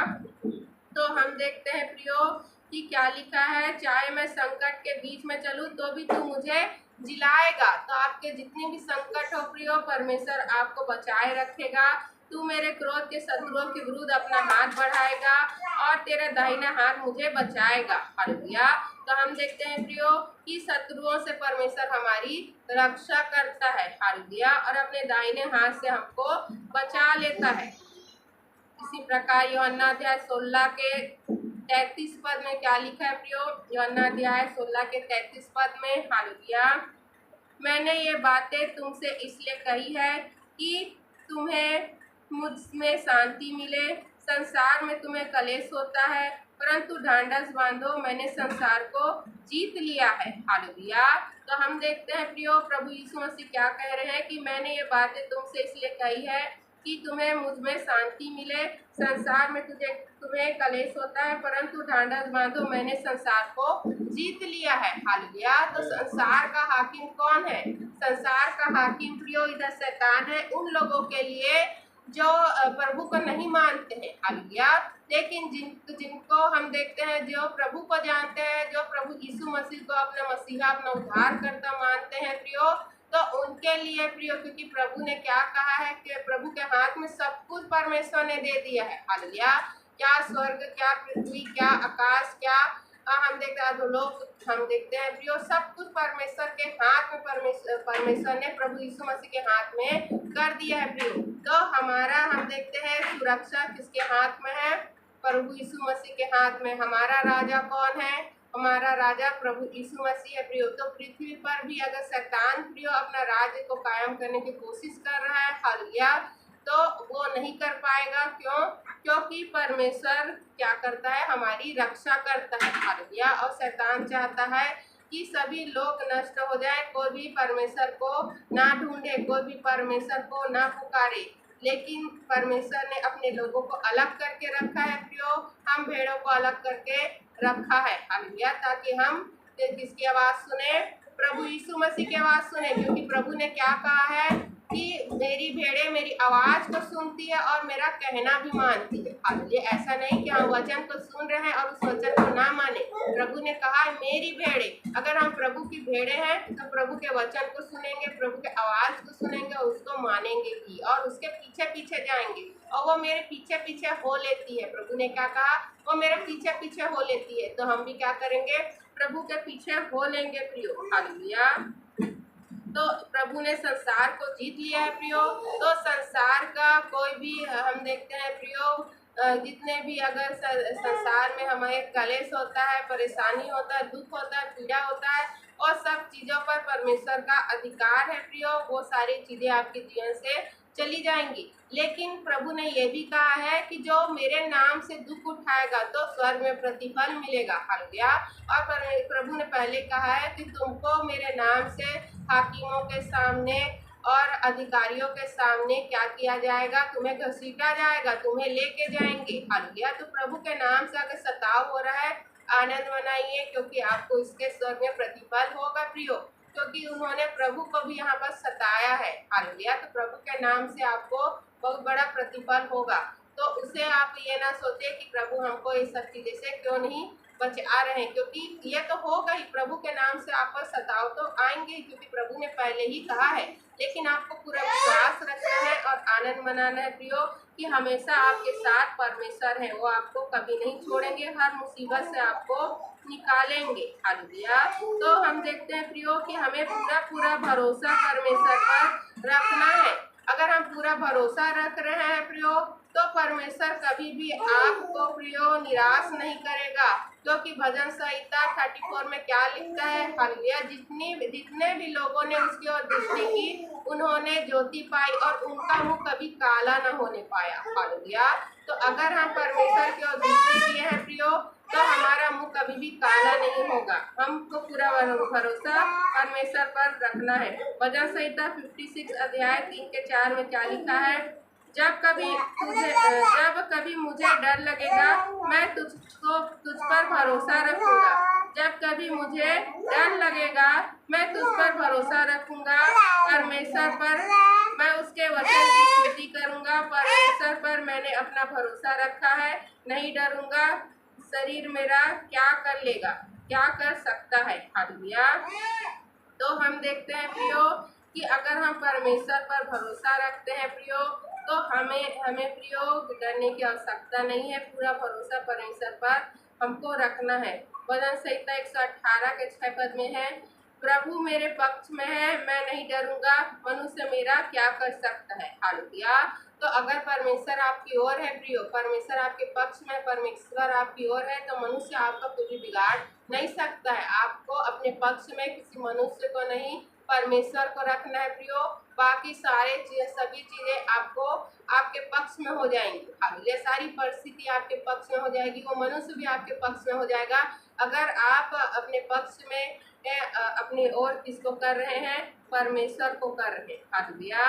तो हम देखते हैं प्रियो कि क्या लिखा है, चाहे मैं संकट के बीच में चलूं तो भी तू मुझे जिलाएगा। तो आपके जितने भी संकट हो प्रियो, परमेश्वर आपको बचाए रखेगा। तू मेरे क्रोध के शत्रुओं के विरुद्ध अपना हाथ बढ़ाएगा और तेरा दाहिना हाथ मुझे बचाएगा। हालेलुया, तो हम देखते हैं प्रियो कि शत्रुओं से परमेश्वर हमारी रक्षा करता है। हालेलुया, और अपने दाहिने हाथ से हमको बचा लेता है। इसी प्रकार यूहन्ना अध्याय 16 के 33 पद में क्या लिखा है प्रियो? यूहन्ना अध्याय 16 के 33 पद में, हालेलुया, मैंने ये बातें तुमसे इसलिए कही है कि तुम्हें मुझ में शांति मिले। संसार में तुम्हें कलेश होता है, परंतु ढांढस बांधो, मैंने संसार को जीत लिया है। हालेलुया। तो हम देखते हैं प्रियो, प्रभु यीशु मसीह क्या कह रहे हैं कि मैंने ये बातें तुमसे इसलिए कही है कि तुम्हें मुझ में शांति मिले। संसार में तुम्हें कलेश होता है, परंतु ढांढस बांधो, मैंने संसार को जीत लिया है। हालेलुया। तो संसार का हाकिम कौन है? संसार का हाकिम प्रियो इधर शैतान है, उन लोगों के लिए जो प्रभु को नहीं मानते हैं। हालेलुया। लेकिन जिनको हम देखते हैं, जो प्रभु को जानते हैं, जो प्रभु यीशु मसीह को अपना मसीहा, अपना उद्धारकर्ता मानते हैं प्रियो, तो उनके लिए प्रियो, क्योंकि प्रभु ने क्या कहा है कि प्रभु के हाथ में सब कुछ परमेश्वर ने दे दिया है। हालेलुया। क्या स्वर्ग, क्या पृथ्वी, क्या आकाश, क्या हम देखते हैं लोग, हम देखते हैं प्रियो, सब कुछ परमेश्वर के हाथ में, परमेश्वर ने प्रभु यीशु मसीह के हाथ में कर दिया है प्रियो। तो हमारा हम देखते हैं सुरक्षा किसके हाथ में है? प्रभु यीशु मसीह के हाथ में। हमारा राजा कौन है? हमारा राजा प्रभु यीशु मसीह है प्रियो। तो पृथ्वी पर भी अगर शैतान प्रियो अपना राज्य को कायम करने की कोशिश कर रहा है, हालेलुया, तो वो नहीं कर पाएगा। क्यों? क्योंकि परमेश्वर क्या करता है? हमारी रक्षा करता है। हालेलुया। और शैतान चाहता है कि सभी लोग नष्ट हो जाए, कोई भी परमेश्वर को ना ढूंढे, कोई भी परमेश्वर को ना पुकारे। लेकिन परमेश्वर ने अपने लोगों को अलग करके रखा है प्रियो, हम भेड़ों को अलग करके रखा है। हालेलुया। ताकि हम किसकी आवाज सुने? प्रभु यीशु मसीह की आवाज सुने। क्योंकि प्रभु ने क्या कहा है कि मेरी भेड़ें मेरी आवाज को सुनती है और मेरा कहना भी मानती है। हालेलुया। ऐसा नहीं कि हम वचन को सुन रहे हैं और उस वचन को ना माने। प्रभु ने कहा है मेरी भेड़ें। अगर हम प्रभु की भेड़ें हैं तो प्रभु के वचन को सुनेंगे, प्रभु के आवाज को सुनेंगे और उसको मानेंगे भी, और उसके पीछे पीछे जाएंगे, और वो मेरे पीछे पीछे हो लेती है। प्रभु ने क्या कहा? वो मेरे पीछे पीछे हो लेती है। तो हम भी क्या करेंगे? प्रभु के पीछे हो लेंगे प्रियो। हालेलुया। तो प्रभु ने संसार को जीत लिया है प्रियो। तो संसार का कोई भी हम देखते हैं प्रियो, जितने भी अगर संसार में हमारे कलेश होता है, परेशानी होता है, दुख होता है, पीड़ा होता है, और सब चीज़ों पर परमेश्वर का अधिकार है प्रियो, वो सारी चीज़ें आपके जीवन से चली जाएंगी। लेकिन प्रभु ने यह भी कहा है कि जो मेरे नाम से दुख उठाएगा तो स्वर्ग में प्रतिफल मिलेगा। हालेलुया। और प्रभु ने पहले कहा है कि तुमको मेरे नाम से हाकिमों के सामने और अधिकारियों के सामने क्या किया जाएगा? तुम्हें घसीटा जाएगा, तुम्हें लेके जाएंगे। हालेलुया। तो प्रभु के नाम से अगर सताव हो रहा है, आनंद मनाइए, क्योंकि आपको इसके स्वर्ग में प्रतिफल होगा प्रियो। क्योंकि उन्होंने प्रभु को भी यहाँ पर सताया है। हालेलुया। तो प्रभु के नाम से आपको बहुत बड़ा प्रतिफल होगा। तो उसे आप ये ना सोचे कि प्रभु हमको इस सब चीज़ें से क्यों नहीं बचा रहे हैं, क्योंकि ये तो होगा ही, प्रभु के नाम से आप पर सताव तो आएंगे, क्योंकि प्रभु ने पहले ही कहा है। लेकिन आपको पूरा विश्वास रखना है और आनंद मनाना है प्रियो, कि हमेशा आपके साथ परमेश्वर है, वो आपको कभी नहीं छोड़ेंगे, हर मुसीबत से आपको निकालेंगे। हालेलुया। तो हम देखते हैं प्रियो कि हमें पूरा पूरा भरोसा परमेश्वर पर रखना है। अगर हम पूरा भरोसा रख रहे हैं प्रियो, तो परमेश्वर कभी भी आपको प्रियो निराश नहीं करेगा। क्योंकि भजन संहिता 34 में क्या लिखता है? हालेलुया। जितने भी लोगों ने उसकी ओर दृष्टि की, उन्होंने ज्योति पाई और उनका मुंह कभी काला न होने पाया। हालेलुया। तो अगर हम परमेश्वर की ओर दृष्टि किए हैं प्रियो, तो हमारा मुंह कभी भी काला नहीं होगा। हमको पूरा भरोसा परमेश्वर पर रखना है। भजन संहिता 56 अध्याय 3 के 4 में क्या लिखा है? जब कभी मुझे डर लगेगा, मैं तुझ पर भरोसा रखूंगा। जब कभी मुझे डर लगेगा, मैं तुझ पर भरोसा रखूंगा। परमेश्वर पर मैं उसके वचन की स्तुति करूंगा। परमेश्वर पर मैंने अपना भरोसा रखा है, नहीं डरूंगा। शरीर मेरा क्या कर लेगा, क्या कर सकता है? हालेलुया। तो हम देखते हैं प्रियो कि अगर हम परमेश्वर पर भरोसा रखते हैं प्रियो, तो हमें प्रियो डरने की आवश्यकता नहीं है। पूरा भरोसा परमेश्वर पर हमको रखना है। भजन संहिता 118 के 6 पद में है, प्रभु मेरे पक्ष में है, मैं नहीं डरूंगा, मनुष्य मेरा क्या कर सकता है? हालेलुया। तो अगर परमेश्वर आपकी ओर है प्रियो, परमेश्वर आपके पक्ष में, परमेश्वर आपकी ओर है, तो मनुष्य आपका कुछ भी बिगाड़ नहीं सकता है। आपको अपने पक्ष में किसी मनुष्य को नहीं, परमेश्वर को रखना है प्रियो। बाकी सभी चीजें आपको आपके पक्ष में हो जाएंगी। ये सारी परिस्थिति आपके पक्ष में हो जाएगी, वो मनुष्य भी आपके पक्ष में हो जाएगा अगर आप अपने पक्ष में अपनी ओर किसको कर रहे हैं, परमेश्वर को कर रहे हैं। हालेलुया।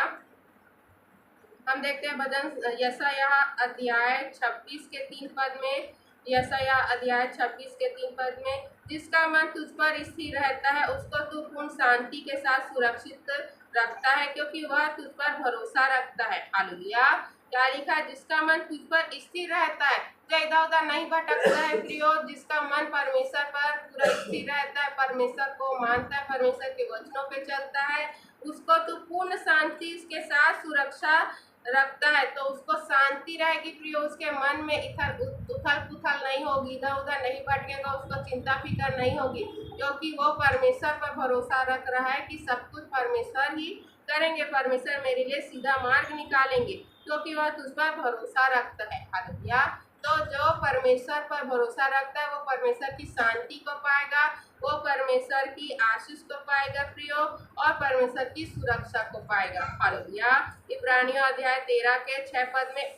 हम देखते हैं भजन यशायाह अध्याय 26 के 3 पद में, यशायाह अध्याय 26 के 3 पद में, जिसका मन तुझ पर स्थिर रहता है उसको तू पूर्ण शांति के साथ सुरक्षित रखता है, क्योंकि वह तुझ पर भरोसा रखता है। हालेलुया। क्या लिखा है? जिसका मन तुझ पर स्थिर रहता है, जो इधर उधर नहीं भटकता है प्रियो, जिसका मन परमेश्वर पर पूरा स्थिर रहता है, परमेश्वर को मानता है, परमेश्वर के वचनों पे चलता है, उसको तू पूर्ण शांति के साथ सुरक्षा रखता है। तो उसको शांति रहेगी प्रियो, उसके मन में उथल पुथल नहीं होगी, इधर उधर नहीं भटकेगा, उसको चिंता फिकर नहीं होगी, क्योंकि वो परमेश्वर पर भरोसा रख रहा है कि सब कुछ परमेश्वर ही करेंगे, परमेश्वर मेरे लिए सीधा मार्ग निकालेंगे, क्योंकि वह तुझ पर भरोसा रखता है। हालेलुया। तो जो परमेश्वर पर भरोसा रखता है वो परमेश्वर की शांति को पाएगा, वो परमेश्वर की आशीष को पाएगा प्रियो, और परमेश्वर की सुरक्षा को पाएगा। हालेलुया। इब्रानियों अध्याय 13 के 6 पद में,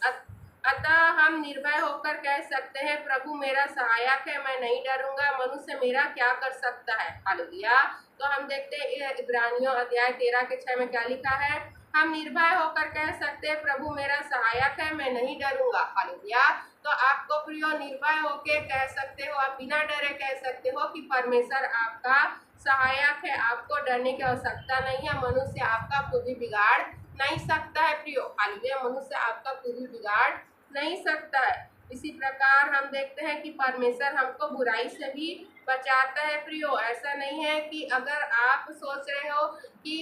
अतः हम निर्भय होकर कह सकते हैं प्रभु मेरा सहायक है, मैं नहीं डरूंगा, मनुष्य मेरा क्या कर सकता है। हालेलुया। तो हम देखते हैं इब्रानियों अध्याय 13 के 6 में क्या लिखा है, हम निर्भय होकर कह सकते हैं प्रभु मेरा सहायक है, मैं नहीं डरूंगा। हालेलुया। तो आपको प्रियो निर्भय होकर कह सकते हो, आप बिना डरे कह सकते हो कि परमेश्वर आपका सहायक है, आपको डरने की आवश्यकता नहीं है, मनुष्य आपका कुछ भी बिगाड़ नहीं सकता है प्रियो। हालेलुया। मनुष्य आपका कुछ भी बिगाड़ नहीं सकता है। इसी प्रकार हम देखते हैं कि परमेश्वर हमको बुराई से भी बचाता है प्रियो। ऐसा नहीं है कि अगर आप सोच रहे हो कि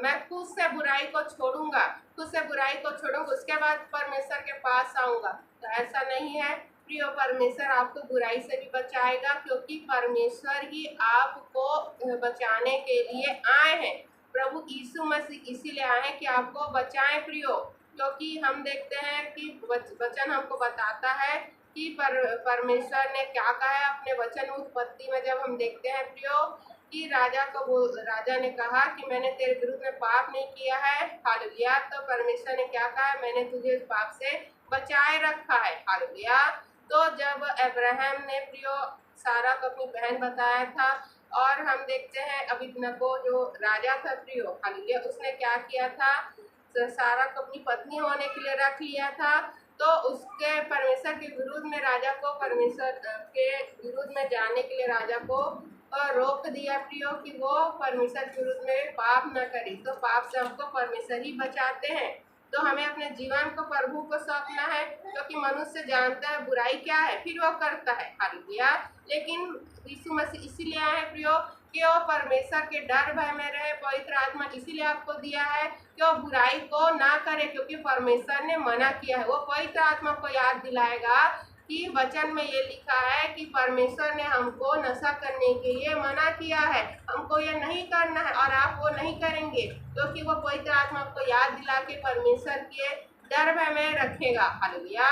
मैं खुद से बुराई को छोड़ूंगा, खुद से बुराई को छोड़ूंगा उसके बाद परमेश्वर के पास आऊंगा, तो ऐसा नहीं है प्रियो। परमेश्वर आपको बुराई से भी बचाएगा, क्योंकि परमेश्वर ही आपको बचाने के लिए आए हैं। प्रभु यीशु मसीह इसीलिए आए हैं कि आपको बचाएं प्रियो, क्योंकि हम देखते हैं कि वचन हमको बताता है कि परमेश्वर ने क्या कहा है अपने वचन उत्पत्ति में। जब हम देखते हैं प्रियो कि राजा ने कहा कि मैंने तेरे विरुद्ध में पाप नहीं किया है। हालेलुया। तो परमेश्वर ने क्या कहा, मैंने तुझे इस पाप से बचाए रखा है। हालेलुया। तो जब अब्राहम ने प्रियो सारा को अपनी बहन बताया था, और हम देखते हैं अबीमेलेक जो राजा था प्रियो, हालेलुया, उसने क्या किया था, सारा को अपनी पत्नी होने के लिए रख लिया था। तो उसके परमेश्वर के विरुद्ध में राजा को, परमेश्वर के विरुद्ध में जाने के लिए राजा को रोक दिया प्रियो, कि वो परमेश्वर के विरुद्ध में पाप न करे। तो पाप से हमको परमेश्वर ही बचाते हैं। तो हमें अपने जीवन को प्रभु को सौंपना है, क्योंकि मनुष्य जानता है बुराई क्या है, फिर वो करता है। हालेलुया। लेकिन यीशु मसीह इसीलिए आए हैं प्रियो कि वो परमेश्वर के डर भय में रहे। पवित्र आत्मा इसीलिए आपको दिया है कि वो बुराई को ना करे, क्योंकि परमेश्वर ने मना किया है। वो पवित्र आत्मा को याद दिलाएगा कि वचन में ये लिखा है कि परमेश्वर ने हमको नशा करने के लिए मना किया है, हमको ये नहीं करना है, और आप वो नहीं करेंगे, क्योंकि वो पवित्र आत्मा को याद दिला के परमेश्वर के डर भय में रखेगा। हालेलुया।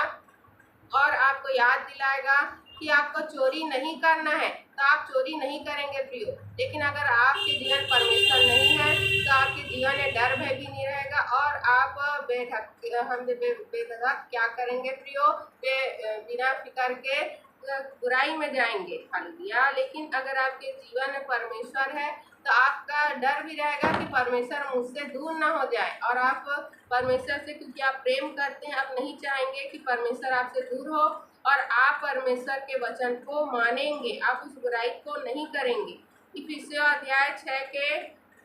और आपको याद दिलाएगा कि आपको चोरी नहीं करना है, तो आप चोरी नहीं करेंगे प्रियो। लेकिन अगर आपके जीवन परमेश्वर नहीं है, तो आपके जीवन में डर भय भी नहीं रहेगा, और आप बेधड़क क्या करेंगे प्रियो, बिना फिकर के बुराई में जाएंगे। हालेलुया। लेकिन अगर आपके जीवन में परमेश्वर है, तो आपका डर भी रहेगा कि परमेश्वर मुझसे दूर ना हो जाए, और आप परमेश्वर से, क्योंकि आप प्रेम करते हैं, आप नहीं चाहेंगे कि परमेश्वर आपसे दूर हो, और आप परमेश्वर के वचन को मानेंगे, आप उस बुराई को नहीं करेंगे। इफिसियों अध्याय 6 के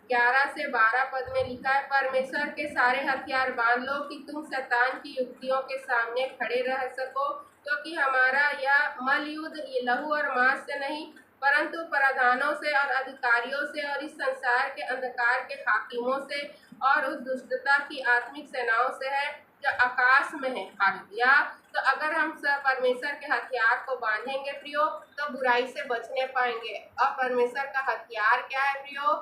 11 से 12 पद में लिखा है, परमेश्वर के सारे हथियार बांध लो कि तुम शैतान की युक्तियों के सामने खड़े रह सको, क्योंकि हमारा यह मल युद्ध ये लहू और मांस से नहीं, परंतु प्रधानों से और अधिकारियों से और इस संसार के अंधकार के हाकिमों से और उस दुष्टता की आत्मिक सेनाओं से है जो आकाश में है। हालेलुया। तो अगर हम परमेश्वर के हथियार को बांधेंगे प्रियो, तो बुराई से बचने पाएंगे। और परमेश्वर का हथियार क्या है प्रियो?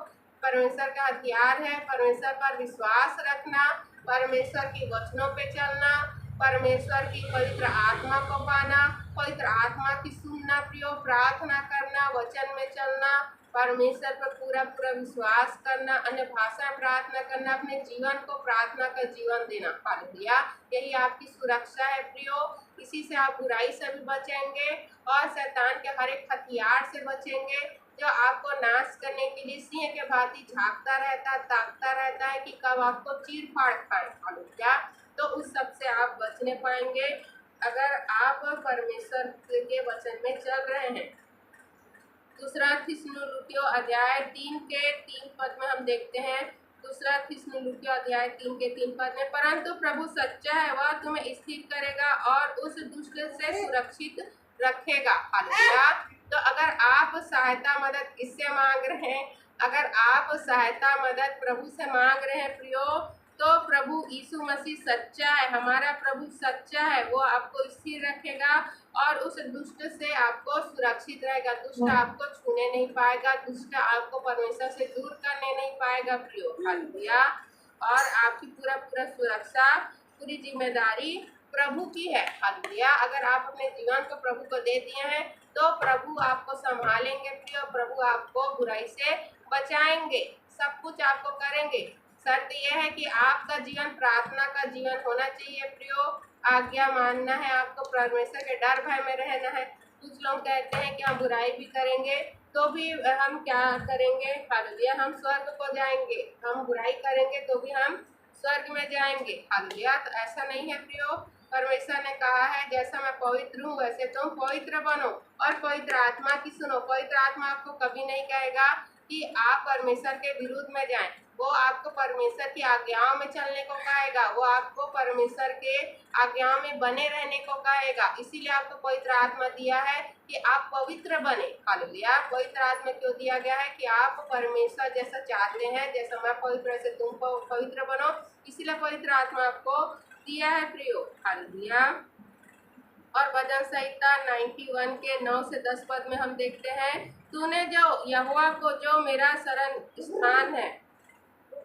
परमेश्वर का हथियार है परमेश्वर पर विश्वास रखना, परमेश्वर के वचनों पे चलना, परमेश्वर की पवित्र आत्मा को पाना, पवित्र आत्मा की सुनना प्रियो, प्रार्थना करना, वचन में चलना, परमेश्वर पर पूरा पूरा विश्वास करना, अन्य भाषा में प्रार्थना करना, अपने जीवन को प्रार्थना का जीवन देना। हालेलुया, यही आपकी सुरक्षा है प्रियो। इसी से आप बुराई से भी बचेंगे और शैतान के हर एक हथियार से बचेंगे जो आपको नाश करने के लिए सिंह के भांति झांकता रहता, ताकता रहता है कि कब आपको चीर फाड़ खाए। हालेलुया, तो उस सब से आप बचने पाएंगे अगर आप परमेश्वर के वचन में चल रहे हैं। दूसरा थिस्सलुनीकियों अध्याय 3 के 3 पद में हम देखते हैं। दूसरा थिस्सलुनीकियों अध्याय 3 के 3 पद में, परंतु प्रभु सच्चा है, वह तुम्हें स्थिर करेगा और उस दुष्ट से सुरक्षित रखेगा। हालेलुया, तो अगर आप सहायता मदद किससे मांग रहे हैं? अगर आप सहायता मदद प्रभु से मांग रहे हैं प्रियो, तो प्रभु यीशु मसीह सच्चा है, हमारा प्रभु सच्चा है, वो आपको स्थिर रखेगा और उस दुष्ट से आपको सुरक्षित रहेगा। दुष्ट आपको छूने नहीं पाएगा, दुष्ट आपको परमेश्वर से दूर करने नहीं पाएगा प्रियो। हालेलुया, और आपकी पूरा पूरा सुरक्षा, पूरी जिम्मेदारी प्रभु की है। हालेलुया, अगर आप अपने जीवन को प्रभु को दे दिए हैं तो प्रभु आपको संभालेंगे प्रियो, प्रभु आपको बुराई से बचाएंगे, सब कुछ आपको करेंगे। शर्त यह है कि आपका जीवन प्रार्थना का जीवन होना चाहिए प्रियो, आज्ञा मानना है, आपको परमेश्वर के डर भय में रहना है। कुछ लोग कहते हैं कि हम बुराई भी करेंगे तो भी हम क्या करेंगे? हालेलुया, हम स्वर्ग को जाएंगे, हम बुराई करेंगे तो भी हम स्वर्ग में जाएंगे। हालेलुया, तो ऐसा नहीं है प्रियो। परमेश्वर ने कहा है जैसा मैं पवित्र हूँ वैसे तुम पवित्र बनो और पवित्र आत्मा की सुनो। पवित्र आत्मा आपको कभी नहीं कहेगा कि आप परमेश्वर के विरुद्ध में जाएं, वो आपको परमेश्वर की आज्ञाओं में चलने को कहेगा, वो आपको परमेश्वर के आज्ञाओं में बने रहने को कहेगा। इसीलिए आपको पवित्र आत्मा दिया है कि आप पवित्र बने। हालेलुया, पवित्र आत्मा क्यों दिया गया है? कि आप परमेश्वर जैसा चाहते हैं, जैसा मैं पवित्र ऐसे तुम पवित्र बनो, इसीलिए पवित्र आत्मा आपको दिया है प्रियो। हालेलुया, और भजन संहिता 91 के 9 से 10 पद में हम देखते हैं, तूने जो यहोवा को जो मेरा शरण स्थान है,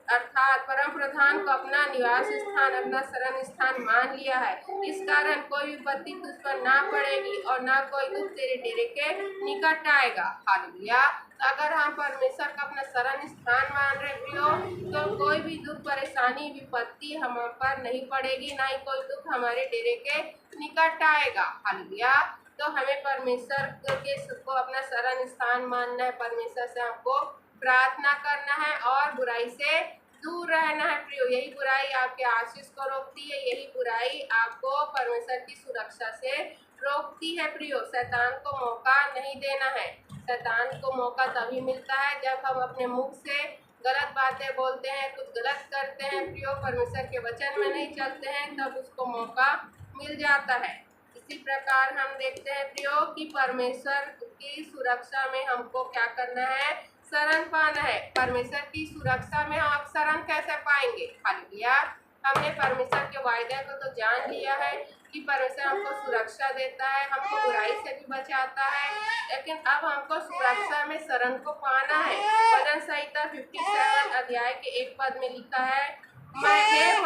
अर्थात परम प्रधान को अपना निवास स्थान, अपना शरण स्थान मान लिया है, इस कारण कोई विपत्ति तुझ पर ना पड़ेगी और ना कोई दुख तेरे डेरे के निकट आएगा। हालेलुया, तो अगर हम परमेश्वर का अपना शरण स्थान मान रहे हो तो कोई भी दुख परेशानी विपत्ति हम पर नहीं पड़ेगी, ना ही कोई दुख हमारे डेरे के निकट आएगा। हालेलुया, तो हमें परमेश्वर के सबको अपना शरण स्थान मानना है, परमेश्वर से हमको प्रार्थना करना है और बुराई से दूर रहना है प्रियो। यही बुराई आपके आशीष को रोकती है, यही बुराई आपको परमेश्वर की सुरक्षा से रोकती है प्रियो। शैतान को मौका नहीं देना है। शैतान को मौका तभी मिलता है जब हम अपने मुख से गलत बातें बोलते हैं, कुछ गलत करते हैं प्रियो, परमेश्वर के वचन में नहीं चलते हैं, तब उसको मौका मिल जाता है। इसी प्रकार हम देखते हैं प्रियो कि परमेश्वर की सुरक्षा में हमको क्या करना है? शरण पाना है। परमेश्वर की सुरक्षा में आप शरण कैसे पाएंगे? हालेलुया, हमने परमेश्वर के वायदे को तो जान लिया है कि परमेश्वर हमको सुरक्षा देता है, हमको बुराई से भी बचाता है, लेकिन अब हमको सुरक्षा में शरण को पाना है। भजन संहिता 57 अध्याय के 1 पद में लिखा है, मैं हे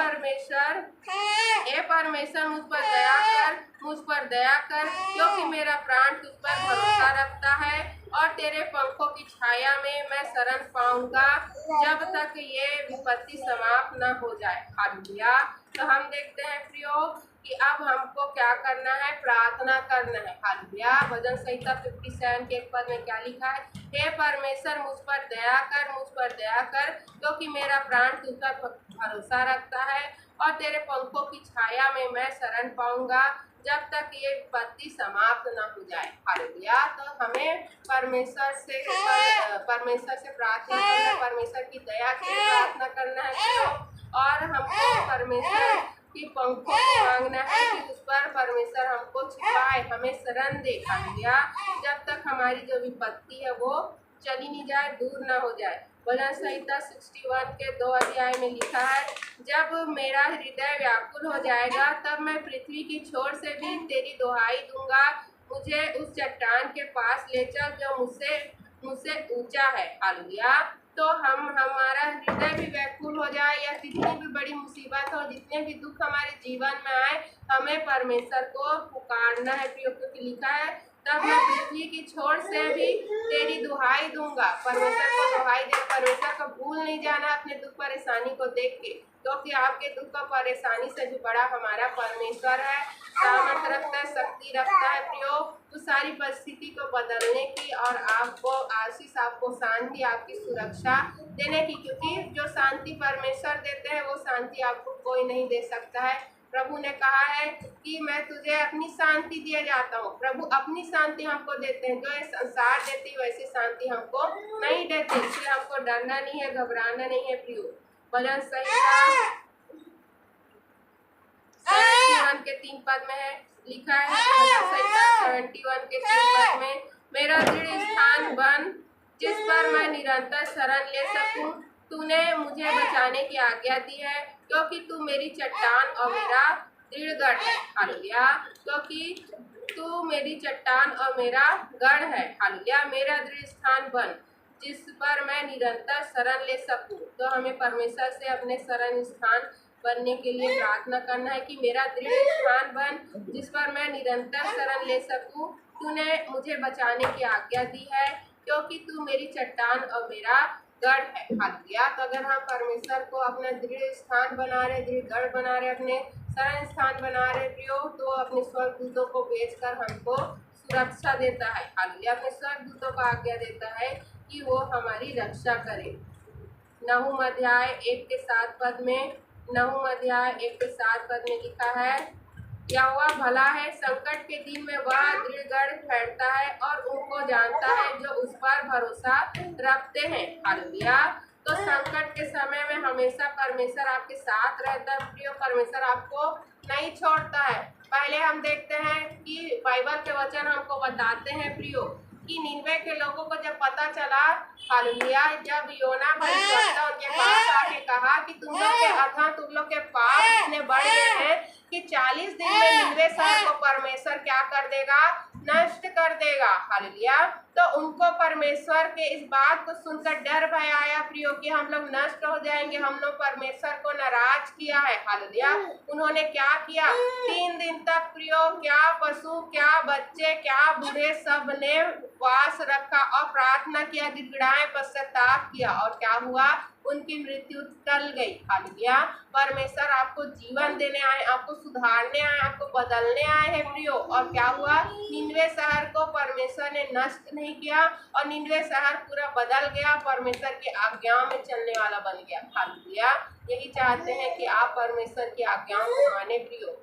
परमेश्वर मुझ पर दया कर, क्योंकि मेरा प्राण तुझ पर भरोसा रखता है और तेरे पंखों की छाया में मैं शरण पाऊंगा जब तक ये विपत्ति समाप्त न हो जाए। हालेलुया, तो हम देखते हैं प्रियो कि अब हमको क्या करना है? प्रार्थना करना है। हालेलुया, भजन संहिता 57 के 1 पद में क्या लिखा है? हे परमेश्वर मुझ पर दया कर, क्योंकि मेरा प्राण तुझ पर भरोसा रखता है और तेरे पंखों की छाया में मैं शरण पाऊंगा जब तक ये विपत्ति समाप्त न हो जाए। हालेलुया, तो हमें परमेश्वर से प्रार्थना करना, परमेश्वर की दया के लिए प्रार्थना करना है और हमको परमेश्वर की पंखों को मांगना है कि उस पर परमेश्वर हमको छिपाए, हमें शरण दे। हालेलुया, जब तक हमारी जो विपत्ति है वो चली नहीं जाए, दूर ना हो जाए। भजन संहिता 61 के 2 अध्याय में लिखा है, जब मेरा हृदय व्याकुल हो जाएगा तब मैं पृथ्वी की छोर से भी तेरी दुहाई दूंगा, मुझे उस चट्टान के पास ले चल जो मुझसे ऊंचा है। हालेलुया, तो हमारा हृदय भी व्याकुल हो जाए या जितनी भी बड़ी मुसीबत हो, जितने भी दुख हमारे जीवन में आए, हमें परमेश्वर को पुकारना है प्रियो, क्योंकि लिखा है तब मैं पृथ्वी की छोर से भी तेरी दुहाई दूंगा। परमेश्वर को दुहाई दे, परमेश्वर को भूल नहीं जाना अपने दुख परेशानी को देख के, क्योंकि आपके दुख और परेशानी से भी बड़ा हमारा परमेश्वर है। सामर्थ रखता है, शक्ति रखता है प्रियो उस सारी परिस्थिति को बदलने की और आपको आशीष, आपको शांति, आपकी सुरक्षा देने की, क्योंकि जो शांति परमेश्वर देते हैं वो शांति आपको कोई नहीं दे सकता है। प्रभु ने कहा है कि मैं तुझे अपनी शांति दिए जाता हूँ। प्रभु अपनी शांति हमको देते हैं, जो ये संसार देती वैसी शांति हमको नहीं देते, इसलिए हमको डरना नहीं है, घबराना नहीं है प्रियो। भजन संहिता 71 के 3 पद में है, लिखा है भजन संहिता 71 के 3 पद में, मेरा दृढ़ स्थान बन जिस पर मैं निरंतर शरण ले सकूं। तूने मुझे बचाने की आज्ञा दी है, क्योंकि तू मेरी चट्टान और मेरा दृढ़ गढ़ है। हालेलुया, क्योंकि तू मेरी चट्टान और मेरा गढ़ है। हालेलुया, मेरा दृढ़ स्थान बन जिस पर मैं निरंतर शरण ले सकूं। तो हमें परमेश्वर से अपने शरण स्थान बनने के लिए प्रार्थना करना है कि मेरा दृढ़ स्थान बन जिस पर मैं निरंतर शरण ले सकूं। तूने मुझे बचाने की आज्ञा दी है, क्योंकि तू मेरी चट्टान और मेरा गढ़ है। हालेलुया, तो अगर हम परमेश्वर को अपना दृढ़ स्थान बना रहे, दृढ़ गढ़ बना रहे, अपने शरण स्थान बना रहे प्रियो, तो अपने स्वर्गदूतों को भेजकर हमको सुरक्षा देता है। हालेलुया, अपने स्वर्गदूतों को आज्ञा देता है कि वो हमारी रक्षा करे। नहूम अध्याय 1 के 7 पद में, नहूम अध्याय 1 के 7 पद में लिखा है, यहोवा भला है, संकट के दिन में वह दृढ़ गढ़ ठहरता है और उनको जानता है जो उस पर भरोसा रखते हैं। हालेलुया, तो संकट के समय में हमेशा परमेश्वर आपके साथ रहता है प्रियो, परमेश्वर आपको नहीं छोड़ता है। पहले हम देखते हैं कि बाइबल के वचन हमको बताते हैं प्रियो कि निनवे के लोगों को जब पता चला, हालेलुया, जब योना भविष्यवक्ता उनके पास आके कहा कि तुम लोग के अधर्म, तुम लोग के पाप इतने बढ़ गए हैं कि 40 दिन में निनवे शहर को परमेश्वर क्या कर देगा, नष्ट कर देगा। हालेलुया, तो उनको परमेश्वर के इस बात को सुनकर डर भय आया प्रियो कि हम लोग नष्ट हो जाएंगे, हम लोग परमेश्वर को नाराज किया है। हालेलुया, उन्होंने क्या किया, 3 दिन तक प्रियो, क्या पशु, क्या बच्चे, क्या बूढ़े, सब ने उपवास रखा और प्रार्थना किया, गिड़गिड़ाए, पश्चाताप किया, और क्या हुआ, उनकी मृत्यु टल गई। हालेलुया, परमेश्वर आपको जीवन देने आए, आपको सुधारने आए, आपको बदलने आए हैं प्रियो। और क्या हुआ, निनवे शहर को परमेश्वर ने नष्ट नहीं किया और निनवे शहर पूरा बदल गया, परमेश्वर की आज्ञाओं में चलने वाला बन गया। हालेलुया, यही चाहते हैं कि आप परमेश्वर की आज्ञाओं को माने प्रियो।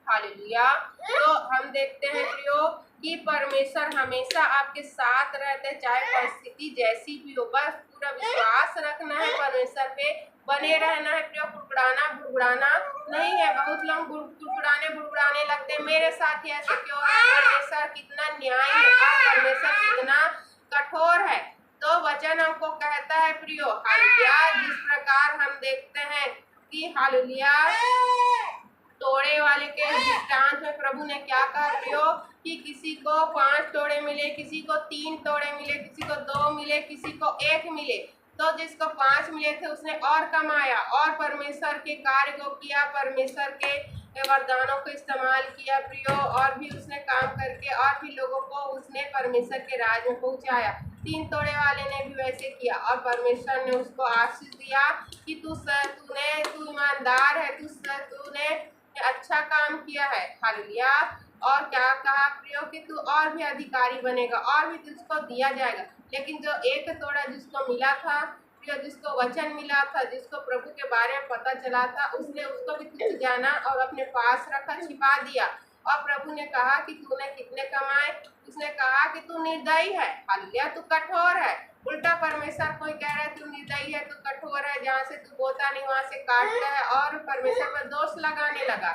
हालेलुया, तो हम देखते हैं प्रियो कि परमेश्वर हमेशा आपके साथ रहते, चाहे परिस्थिति जैसी भी हो, बस पूरा विश्वास रखना है परमेश्वर पे, बने रहना है प्रियो, कुड़कुड़ाना भुड़कुड़ाना नहीं है। बहुत लोग कुड़कुड़ाने भुड़कुड़ाने लगते हैं, मेरे साथ ही ऐसे क्यों है, परमेश्वर कितना न्याय है, परमेश्वर कितना कठोर है। तो वचन हमको कहता है प्रियो, हालेलुया, जिस प्रकार हम देखते हैं कि हालेलुया तोड़े वाले के दृष्टांत में प्रभु ने क्या कहा प्रियो कि किसी को 5 तोड़े मिले, किसी को 3 तोड़े मिले, किसी को 2 मिले, किसी को 1 मिले। तो जिसको 5 मिले थे उसने और कमाया और परमेश्वर के कार्य को किया, परमेश्वर के वरदानों को इस्तेमाल किया प्रियो, और भी उसने काम करके और भी लोगों को उसने परमेश्वर के राज में पहुंचाया। 3 तोड़े वाले ने भी वैसे किया और परमेश्वर ने उसको आशीष दिया कि तू ईमानदार है, तूने अच्छा काम किया है। हालेलुया, और क्या कहा प्रियो कि तू और भी अधिकारी बनेगा और भी तुझको दिया जाएगा। लेकिन जो 1 तोड़ा जिसको मिला था प्रियो, जिसको वचन मिला था, जिसको प्रभु के बारे में पता चला था, उसने उसको भी तुझ जाना और अपने पास रखा, छिपा दिया। और प्रभु ने कहा कि तूने कितने कमाए, उसने कहा कि तू निर्दयी है। हालेलुया, तू कठोर है। उल्टा परमेश्वर कोई कह रहा है तू निर्दयी है, तू कठोर है, जहाँ से तू बोता नहीं वहां से काटता है, और परमेश्वर पर दोष लगाने लगा।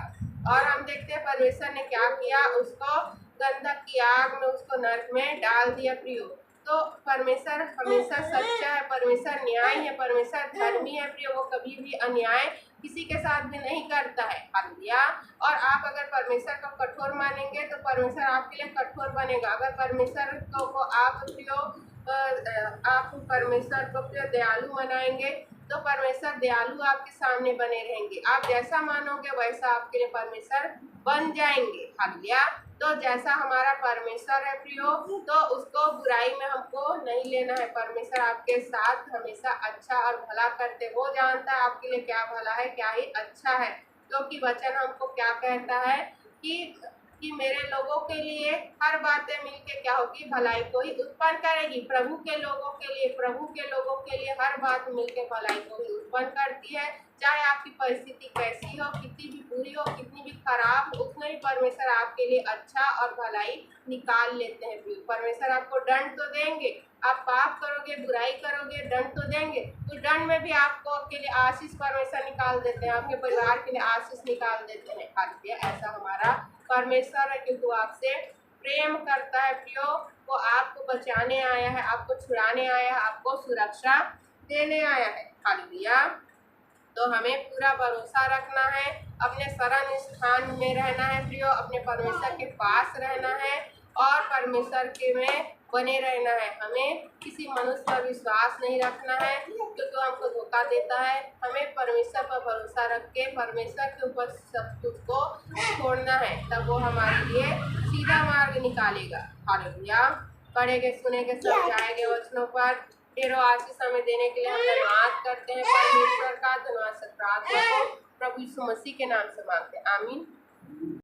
और हम देखते हैं परमेश्वर ने क्या किया, उसको गंधक की आग में, उसको नरक में डाल दिया प्रियो। तो परमेश्वर हमेशा सच्चा है, परमेश्वर न्याय है, परमेश्वर धर्मी है प्रियो, वो कभी भी अन्याय किसी के साथ भी नहीं करता है। हालेलुया, और आप अगर परमेश्वर को कठोर मानेंगे तो परमेश्वर आपके लिए कठोर बनेगा। अगर परमेश्वर को आप प्रियो आप परमेश्वर को प्रिय दयालु मनाएंगे तो परमेश्वर दयालु आपके सामने बने रहेंगे। आप जैसा मानोगे वैसा आपके लिए परमेश्वर बन जाएंगे। हालेलुया। तो जैसा हमारा परमेश्वर है प्रियो, तो उसको बुराई में हमको नहीं लेना है। परमेश्वर आपके साथ हमेशा अच्छा और भला करते, वो जानता है आपके लिए क्या भला है, क्या ही अच्छा है। क्योंकि वचन हमको क्या कहता है कि मेरे लोगों के लिए हर बातें मिलके क्या होगी, भलाई को ही उत्पन्न करेगी। प्रभु के लोगों के लिए हर बात मिलके भलाई को ही उत्पन्न करती है। चाहे आपकी परिस्थिति कैसी हो, कितनी भी बुरी हो, कितनी भी खराब हो, उतना ही परमेश्वर आपके लिए अच्छा और भलाई निकाल लेते हैं। परमेश्वर आपको दंड तो देंगे, आप पाप करोगे, बुराई करोगे, दंड तो देंगे, तो दंड में भी आपको आपके लिए आशीष परमेश्वर निकाल देते हैं, आपके परिवार के लिए आशीष निकाल देते हैं। हालेलुया। ऐसा हमारा परमेश्वर है, क्योंकि वो आपसे प्रेम करता है प्रियो। वो आपको बचाने आया है, आपको छुड़ाने आया है, आपको सुरक्षा देने आया है। हालेलुया। तो हमें पूरा भरोसा रखना है, अपने शरण स्थान में रहना है प्रियो, अपने परमेश्वर के पास रहना है और परमेश्वर के में बने रहना है। हमें किसी मनुष्य पर विश्वास नहीं रखना है, क्योंकि वो हमको धोखा देता है। हमें परमेश्वर पर भरोसा रख के परमेश्वर के ऊपर सब कुछ को छोड़ना है, तब वो हमारे लिए सीधा मार्ग निकालेगा। हालेलुया। पढ़ेंगे, सुनेंगे, सब जाएंगे वचनों पर। ढेरों आशीष हमें देने के लिए हम धन्यवाद करते हैं परमेश्वर का। धन्यवाद, प्रार्थना को प्रभु यीशु मसीह के नाम से मांगते हैं। आमीन।